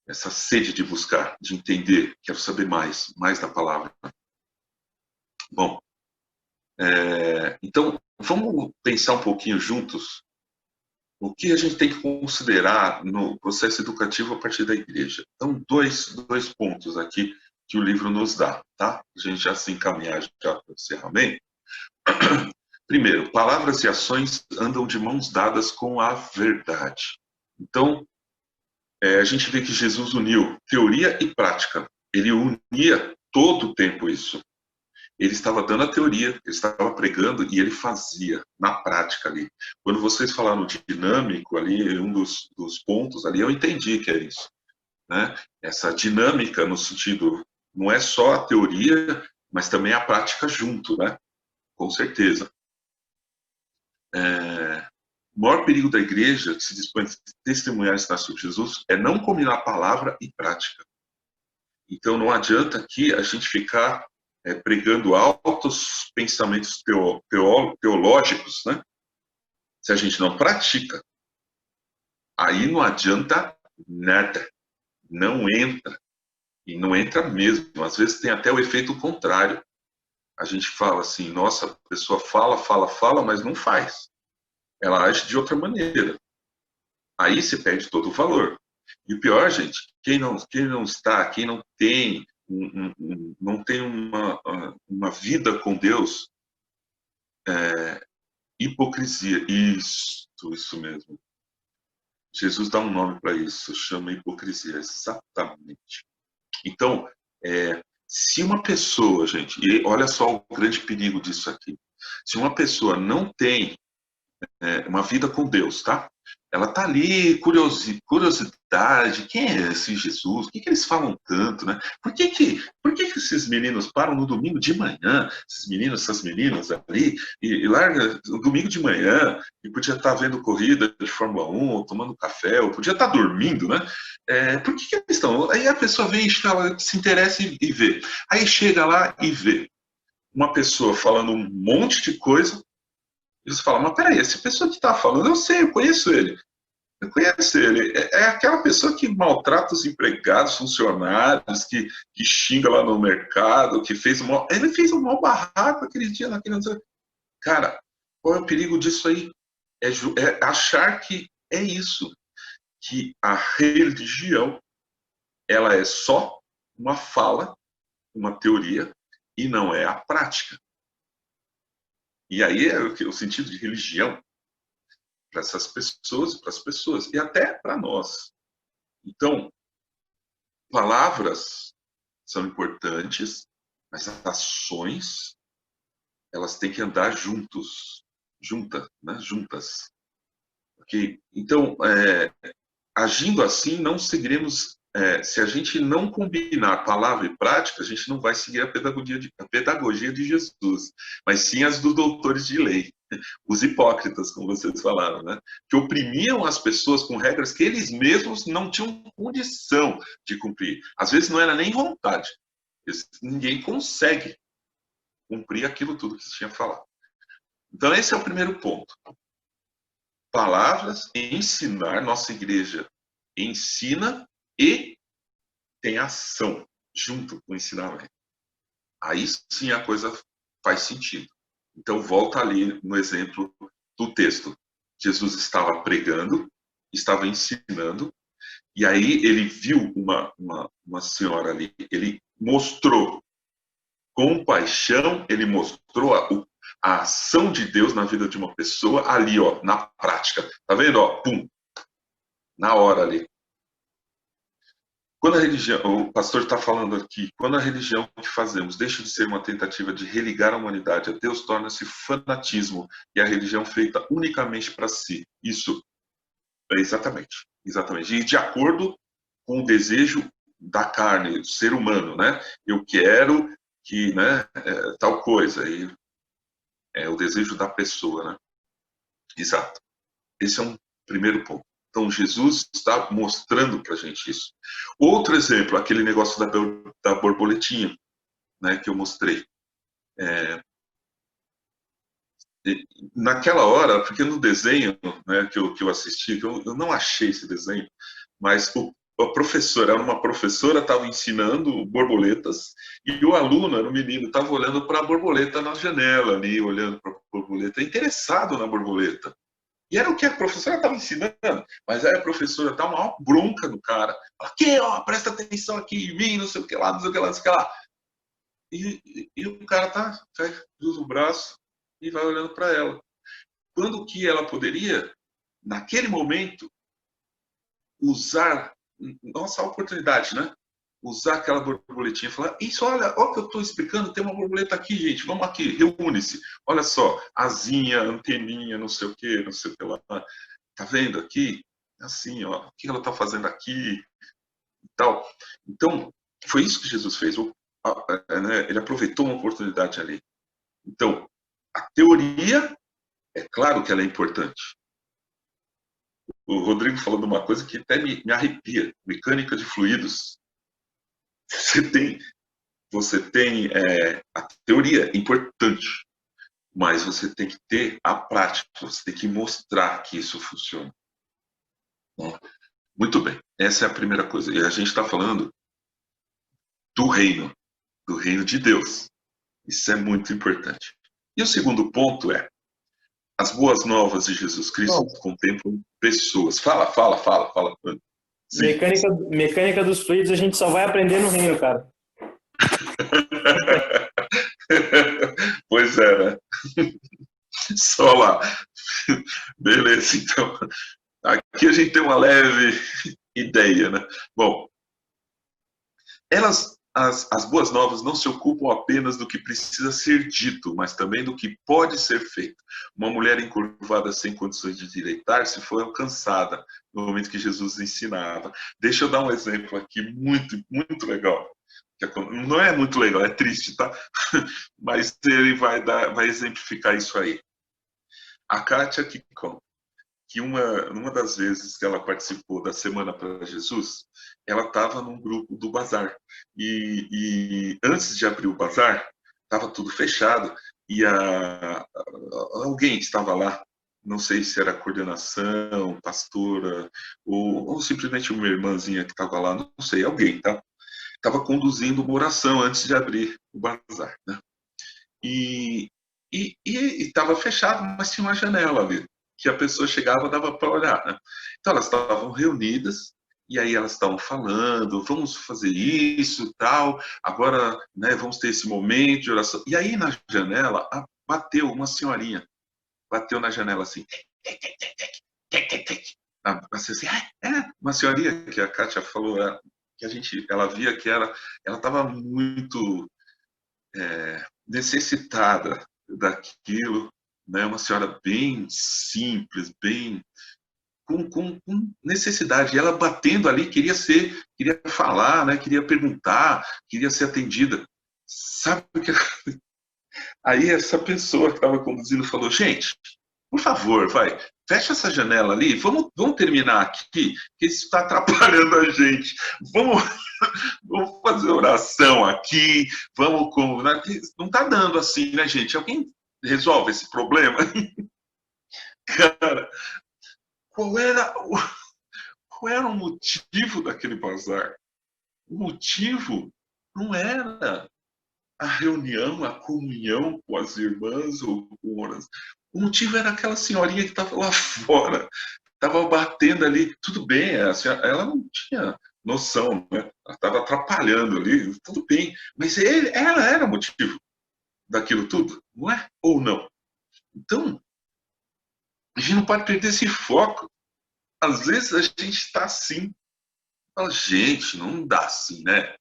essa sede de buscar, de entender, quero saber mais da palavra. Bom, então vamos pensar um pouquinho juntos o que a gente tem que considerar no processo educativo a partir da igreja. Então, dois pontos aqui que o livro nos dá, tá? A gente já se encaminhar já para o encerramento. Primeiro, palavras e ações andam de mãos dadas com a verdade. Então, a gente vê que Jesus uniu teoria e prática. Ele unia todo o tempo isso. Ele estava dando a teoria, ele estava pregando e ele fazia na prática ali. Quando vocês falaram de dinâmico ali, um dos pontos ali, eu entendi que é isso, né? Essa dinâmica no sentido, não é só a teoria, mas também a prática junto, né? Com certeza. O maior perigo da igreja que se dispõe a testemunhar esse nascimento de Jesus é não combinar palavra e prática. Então não adianta aqui a gente ficar pregando altos pensamentos teológicos, né? Se a gente não pratica, aí não adianta nada, não entra, e não entra mesmo. Às vezes tem até o efeito contrário. A gente fala assim, nossa, a pessoa fala, mas não faz. Ela age de outra maneira. Aí se perde todo o valor. E o pior, gente, quem não está, quem não tem uma vida com Deus, hipocrisia. Isso mesmo. Jesus dá um nome para isso, chama hipocrisia, exatamente. Então, se uma pessoa, gente, e olha só o grande perigo disso aqui, se uma pessoa não tem uma vida com Deus, tá? Ela tá ali, curiosidade, quem é esse Jesus? O que eles falam tanto, né? Por que esses meninos param no domingo de manhã, esses meninos, essas meninas ali, e larga no domingo de manhã, e podia estar vendo corrida de Fórmula 1, ou tomando café, ou podia estar dormindo, né? Por que eles estão? Aí a pessoa vem, ela se interessa e vê. Aí chega lá e vê uma pessoa falando um monte de coisa. Eles falam, mas peraí, essa pessoa que está falando, eu sei, eu conheço ele. Eu conheço ele. É aquela pessoa que maltrata os empregados, funcionários, que xinga lá no mercado, que fez um mal... Ele fez um mau barraco aquele dia naquele... Cara, qual é o perigo disso aí? É achar que é isso. Que a religião, ela é só uma fala, uma teoria, e não é a prática. E aí é o sentido de religião para essas pessoas e para as pessoas, e até para nós. Então, palavras são importantes, mas as ações, elas têm que andar juntas. Okay? Então, agindo assim, não seguiremos... se a gente não combinar palavra e prática, a gente não vai seguir a pedagogia de Jesus, mas sim as dos doutores de lei, os hipócritas, como vocês falaram, né? Que oprimiam as pessoas com regras que eles mesmos não tinham condição de cumprir. Às vezes não era nem vontade. Ninguém consegue cumprir aquilo tudo que se tinha falado. Então esse é o primeiro ponto. Palavras, ensinar, nossa igreja ensina e tem ação junto com o ensinamento. Aí sim a coisa faz sentido. Então volta ali no exemplo do texto. Jesus estava pregando, estava ensinando, e aí ele viu uma senhora ali, ele mostrou Compaixão, ele mostrou a ação de Deus na vida de uma pessoa ali, ó, na prática. Tá vendo? Ó, pum, na hora ali. Quando a religião, o pastor está falando aqui, quando a religião que fazemos deixa de ser uma tentativa de religar a humanidade a Deus, torna-se fanatismo e a religião feita unicamente para si. Isso é exatamente. E de acordo com o desejo da carne, do ser humano, né? Eu quero que, né, tal coisa. E é o desejo da pessoa, né? Exato. Esse é um primeiro ponto. Então, Jesus está mostrando para a gente isso. Outro exemplo, aquele negócio da borboletinha, né, que eu mostrei. Naquela hora, porque no desenho, né, que eu assisti, eu não achei esse desenho, mas a professora, era uma professora, estava ensinando borboletas, e o aluno, era um menino, estava olhando para a borboleta na janela ali, olhando para a borboleta, interessado na borboleta. E era o que a professora estava ensinando, mas aí a professora dá uma bronca no cara. Fala, aqui, ó, presta atenção aqui em mim, não sei o que lá, não sei o que lá, não sei o que lá. E o cara cruza o braço e vai olhando para ela. Quando que ela poderia, naquele momento, usar, nossa oportunidade, né? Usar aquela borboletinha e falar, isso, olha o que eu estou explicando, tem uma borboleta aqui, gente, vamos aqui, reúne-se. Olha só, asinha, anteninha, não sei o que lá. Tá vendo aqui? Assim, ó, o que ela está fazendo aqui e tal. Então, foi isso que Jesus fez. Ele aproveitou uma oportunidade ali. Então, a teoria, é claro que ela é importante. O Rodrigo falou de uma coisa que até me arrepia, mecânica de fluidos. Você tem a teoria é importante, mas você tem que ter a prática, você tem que mostrar que isso funciona. Muito bem, essa é a primeira coisa. E a gente está falando do reino de Deus. Isso é muito importante. E o segundo ponto é, as boas novas de Jesus Cristo contemplam pessoas. Fala. Sim. Mecânica dos fluidos a gente só vai aprender no reino, cara. Pois é, né? Só lá. Beleza, então. Aqui a gente tem uma leve ideia, né? Bom, as boas novas não se ocupam apenas do que precisa ser dito, mas também do que pode ser feito. Uma mulher encurvada sem condições de direitar-se foi alcançada no momento que Jesus ensinava. Deixa eu dar um exemplo aqui muito, muito legal. Não é muito legal, é triste, tá? Mas ele vai exemplificar isso aí. A Kátia que conta que uma das vezes que ela participou da Semana para Jesus, ela estava num grupo do bazar. E antes de abrir o bazar, estava tudo fechado e alguém estava lá, não sei se era coordenação, pastora, ou simplesmente uma irmãzinha que estava lá, não sei, alguém, tá? Estava conduzindo uma oração antes de abrir o bazar, né? E estava fechado, mas tinha uma janela ali, que a pessoa chegava e dava para olhar, né? Então elas estavam reunidas, e aí elas estavam falando, vamos fazer isso, tal, agora, né, vamos ter esse momento de oração. E aí na janela, bateu uma senhorinha, bateu na janela assim, assim, uma senhorinha que a Kátia falou, que ela via que ela estava muito necessitada daquilo, né? Uma senhora bem simples, bem com necessidade. E ela batendo ali queria falar, né? Queria perguntar, queria ser atendida. Sabe o que? Aí essa pessoa que estava conduzindo falou: gente, por favor, fecha essa janela ali, vamos terminar aqui, que isso está atrapalhando a gente. Vamos fazer oração aqui, não está dando assim, né, gente? Alguém resolve esse problema? Cara, qual era o motivo daquele bazar? O motivo não era a reunião, a comunhão com as irmãs ou com horas. O motivo era aquela senhorinha que estava lá fora, estava batendo ali. Tudo bem, ela não tinha noção, né? Ela estava atrapalhando ali, tudo bem. Mas ela era motivo daquilo tudo, não é? Ou não? Então, a gente não pode perder esse foco. Às vezes a gente está assim. Fala, gente, não dá assim, né?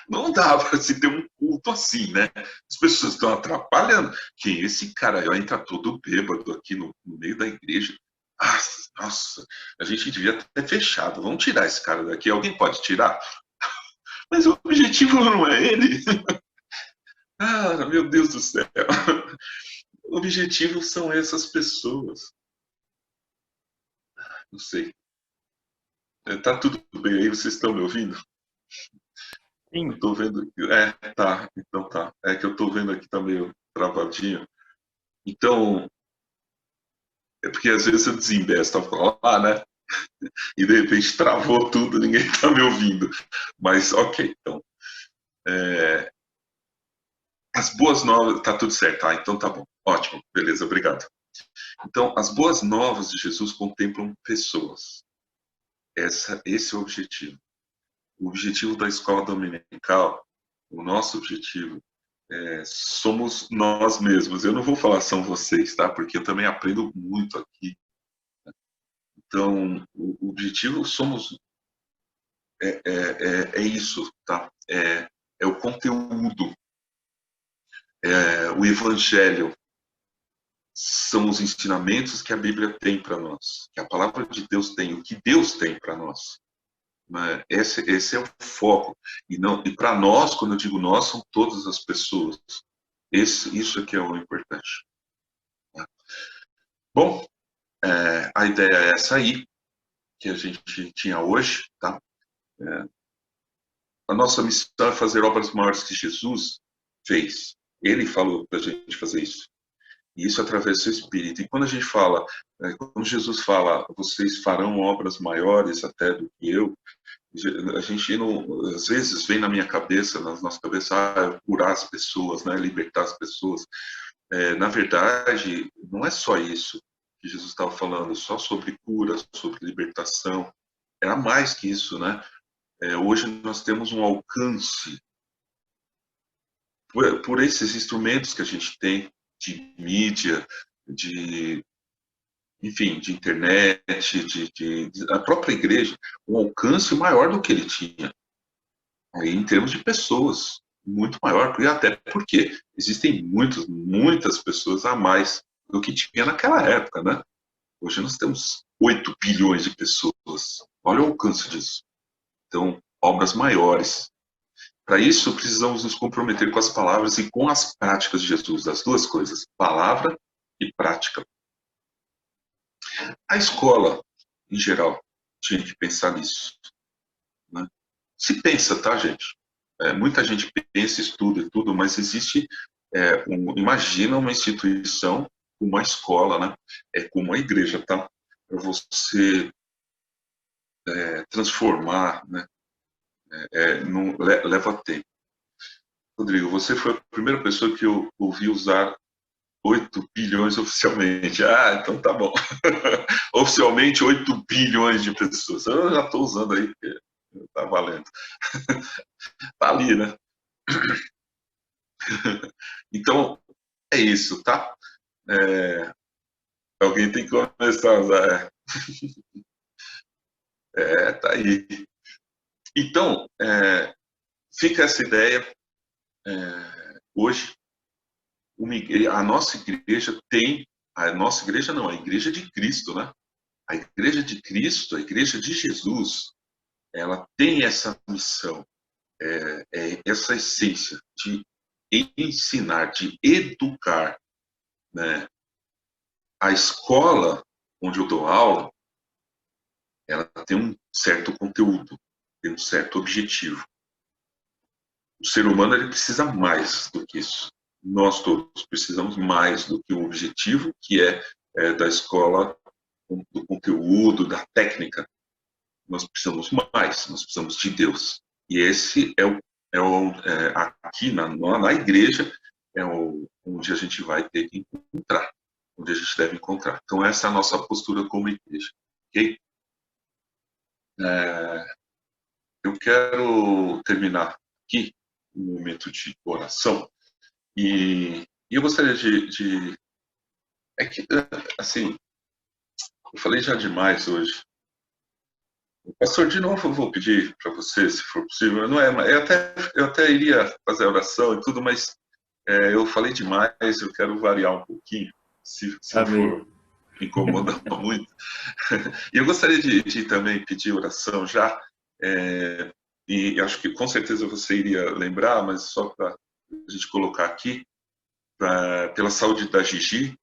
Não dá para se ter um culto assim, né? As pessoas estão atrapalhando. Quem é esse cara aí entra todo bêbado aqui no meio da igreja? Ah, nossa, a gente devia ter fechado. Vamos tirar esse cara daqui. Alguém pode tirar? Mas o objetivo não é ele. Ah, meu Deus do céu. O objetivo são essas pessoas. Não sei. Tá tudo bem aí? Vocês estão me ouvindo? Sim. Eu tô vendo. Tá. Então tá. É que eu tô vendo aqui, tá meio travadinho. Então, é porque às vezes eu desembesto a falar, né? E de repente travou tudo, ninguém tá me ouvindo. Mas ok, então. As boas novas. Tá tudo certo, tá? Então tá bom. Ótimo, beleza, obrigado. Então, as boas novas de Jesus contemplam pessoas. Esse é o objetivo. O objetivo da escola dominical, o nosso objetivo, somos nós mesmos. Eu não vou falar são vocês, tá? Porque eu também aprendo muito aqui. Então, o objetivo somos isso, tá? É o conteúdo, o evangelho, são os ensinamentos que a Bíblia tem para nós, que a palavra de Deus tem, o que Deus tem para nós. Né? Esse é o foco. E para nós, quando eu digo nós, são todas as pessoas. Isso aqui é o importante. Tá? Bom, a ideia é essa aí, que a gente tinha hoje. Tá? A nossa missão é fazer obras maiores que Jesus fez. Ele falou para a gente fazer isso. E isso através do seu Espírito. E quando a gente fala, quando Jesus fala, vocês farão obras maiores até do que eu, a gente não, às vezes vem na minha cabeça, na nossa cabeça, curar as pessoas, né, libertar as pessoas. Na verdade, não é só isso que Jesus estava falando, só sobre cura, sobre libertação. Era mais que isso, né? Hoje nós temos um alcance por esses instrumentos que a gente tem de mídia, enfim, de internet, a própria igreja, um alcance maior do que ele tinha. Aí, em termos de pessoas, muito maior, e até porque existem muitas pessoas a mais do que tinha naquela época, né? Hoje nós temos 8 bilhões de pessoas. Olha o alcance disso. Então, obras maiores. Para isso, precisamos nos comprometer com as palavras e com as práticas de Jesus, as duas coisas, palavra e prática. A escola, em geral, tinha que pensar nisso. Né? Se pensa, tá, gente? Muita gente pensa, estuda e tudo, mas existe, imagina uma instituição, uma escola, né? É como a igreja, tá? Para você transformar, né? Leva tempo. Rodrigo, você foi a primeira pessoa que eu ouvi usar 8 bilhões oficialmente. Ah, então tá bom. Oficialmente 8 bilhões de pessoas. Eu já estou usando aí, porque tá valendo. Tá ali, né? Então, é isso, tá? Alguém tem que começar a usar. Tá aí. Então, fica essa ideia hoje. A nossa igreja tem, a nossa igreja não, a igreja de Cristo, né? A igreja de Cristo, a igreja de Jesus, ela tem essa missão, essa essência de ensinar, de educar, né? A escola onde eu dou aula, ela tem um certo conteúdo, tem um certo objetivo. O ser humano ele precisa mais do que isso. Nós todos precisamos mais do que o objetivo que é da escola, do conteúdo, da técnica. Nós precisamos mais, nós precisamos de Deus. E esse aqui na igreja onde a gente vai ter que encontrar, onde a gente deve encontrar. Então essa é a nossa postura como igreja, ok? Eu quero terminar aqui um momento de oração e eu gostaria é que, assim, eu falei já demais hoje. Pastor, de novo eu vou pedir para você, se for possível, não é, eu até iria fazer a oração e tudo, mas eu falei demais, eu quero variar um pouquinho, se não for incomodar muito. E eu gostaria de também pedir oração já, e acho que com certeza você iria lembrar, mas só para a gente colocar aqui, pela saúde da Gigi,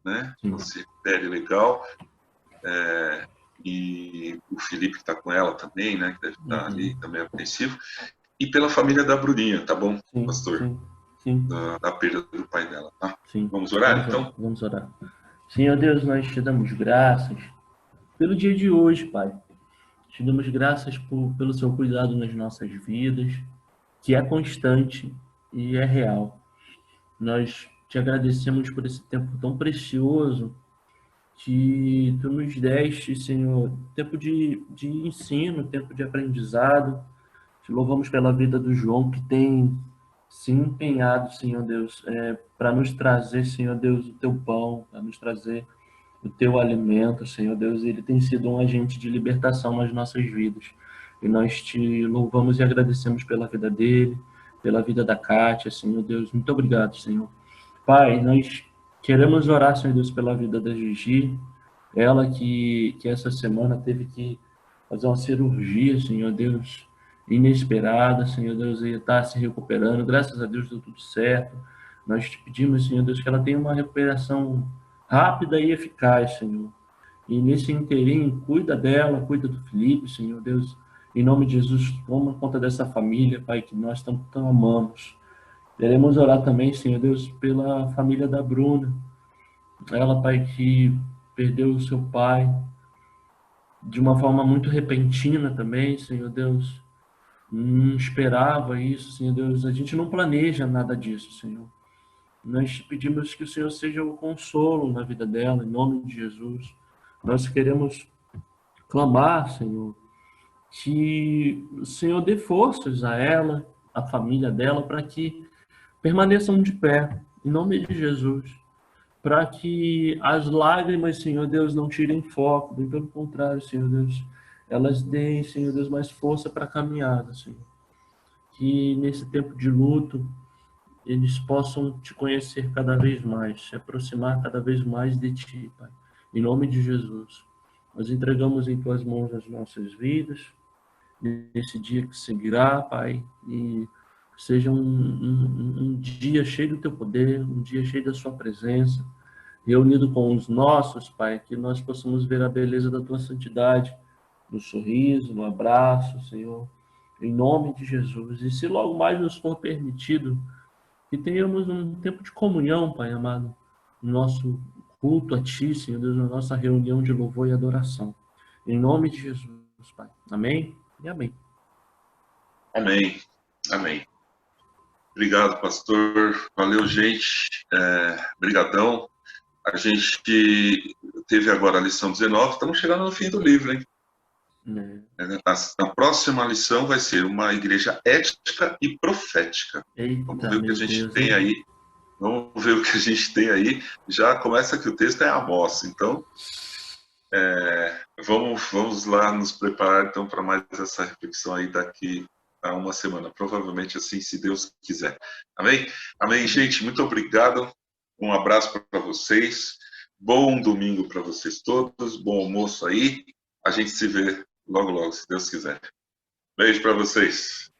né? Você pede legal, e o Felipe que está com ela também, né? Que deve estar ali também apreensivo, e pela família da Bruninha, tá bom, pastor? Sim. Da perda do pai dela, tá? Sim. Vamos orar, então? Vamos orar. Senhor Deus, nós te damos graças pelo dia de hoje, Pai. Te damos graças pelo seu cuidado nas nossas vidas, que é constante e é real. Nós te agradecemos por esse tempo tão precioso que tu nos deste, Senhor, tempo de ensino, tempo de aprendizado. Te louvamos pela vida do João, que tem se empenhado, Senhor Deus, para nos trazer, Senhor Deus, o teu pão, para nos trazer o teu alimento, Senhor Deus. Ele tem sido um agente de libertação nas nossas vidas. E nós te louvamos e agradecemos pela vida dele, pela vida da Kátia, Senhor Deus. Muito obrigado, Senhor. Pai, nós queremos orar, Senhor Deus, pela vida da Gigi, ela que essa semana teve que fazer uma cirurgia, Senhor Deus, inesperada, Senhor Deus, e está se recuperando. Graças a Deus deu tudo certo. Nós te pedimos, Senhor Deus, que ela tenha uma recuperação rápida e eficaz, Senhor. E nesse inteirinho, cuida dela, cuida do Felipe, Senhor Deus. Em nome de Jesus, toma conta dessa família, Pai, que nós tanto amamos. Queremos orar também, Senhor Deus, pela família da Bruna. Ela, Pai, que perdeu o seu pai de uma forma muito repentina também, Senhor Deus. Não esperava isso, Senhor Deus. A gente não planeja nada disso, Senhor. Nós te pedimos que o Senhor seja o consolo na vida dela, em nome de Jesus. Nós queremos clamar, Senhor, que o Senhor dê forças a ela, a família dela, para que permaneçam de pé, em nome de Jesus. Para que as lágrimas, Senhor Deus, não tirem foco, bem pelo contrário, Senhor Deus, elas deem, Senhor Deus, mais força para a caminhada, Senhor. Que nesse tempo de luto, eles possam te conhecer cada vez mais, se aproximar cada vez mais de ti, Pai. Em nome de Jesus, nós entregamos em tuas mãos as nossas vidas, nesse dia que seguirá, Pai, e seja um dia cheio do teu poder, um dia cheio da sua presença, reunido com os nossos, Pai, que nós possamos ver a beleza da tua santidade, no sorriso, no abraço, Senhor, em nome de Jesus. E se logo mais nos for permitido, que tenhamos um tempo de comunhão, Pai amado, no nosso culto a Ti, Senhor Deus, na nossa reunião de louvor e adoração. Em nome de Jesus, Pai. Amém e amém. Amém. Amém. Obrigado, pastor. Valeu, gente. Brigadão. A gente teve agora a lição 19. Estamos chegando no fim do livro, hein? A próxima lição vai ser uma igreja ética e profética. Eita, vamos ver o que a gente Deus, tem aí. Vamos ver o que a gente tem aí. Já começa que o texto é Amós. Então, vamos lá nos preparar então para mais essa reflexão aí daqui a uma semana. Provavelmente assim, se Deus quiser. Amém? Amém, gente. Muito obrigado. Um abraço para vocês. Bom domingo para vocês todos. Bom almoço aí. A gente se vê logo, logo, se Deus quiser. Beijo para vocês.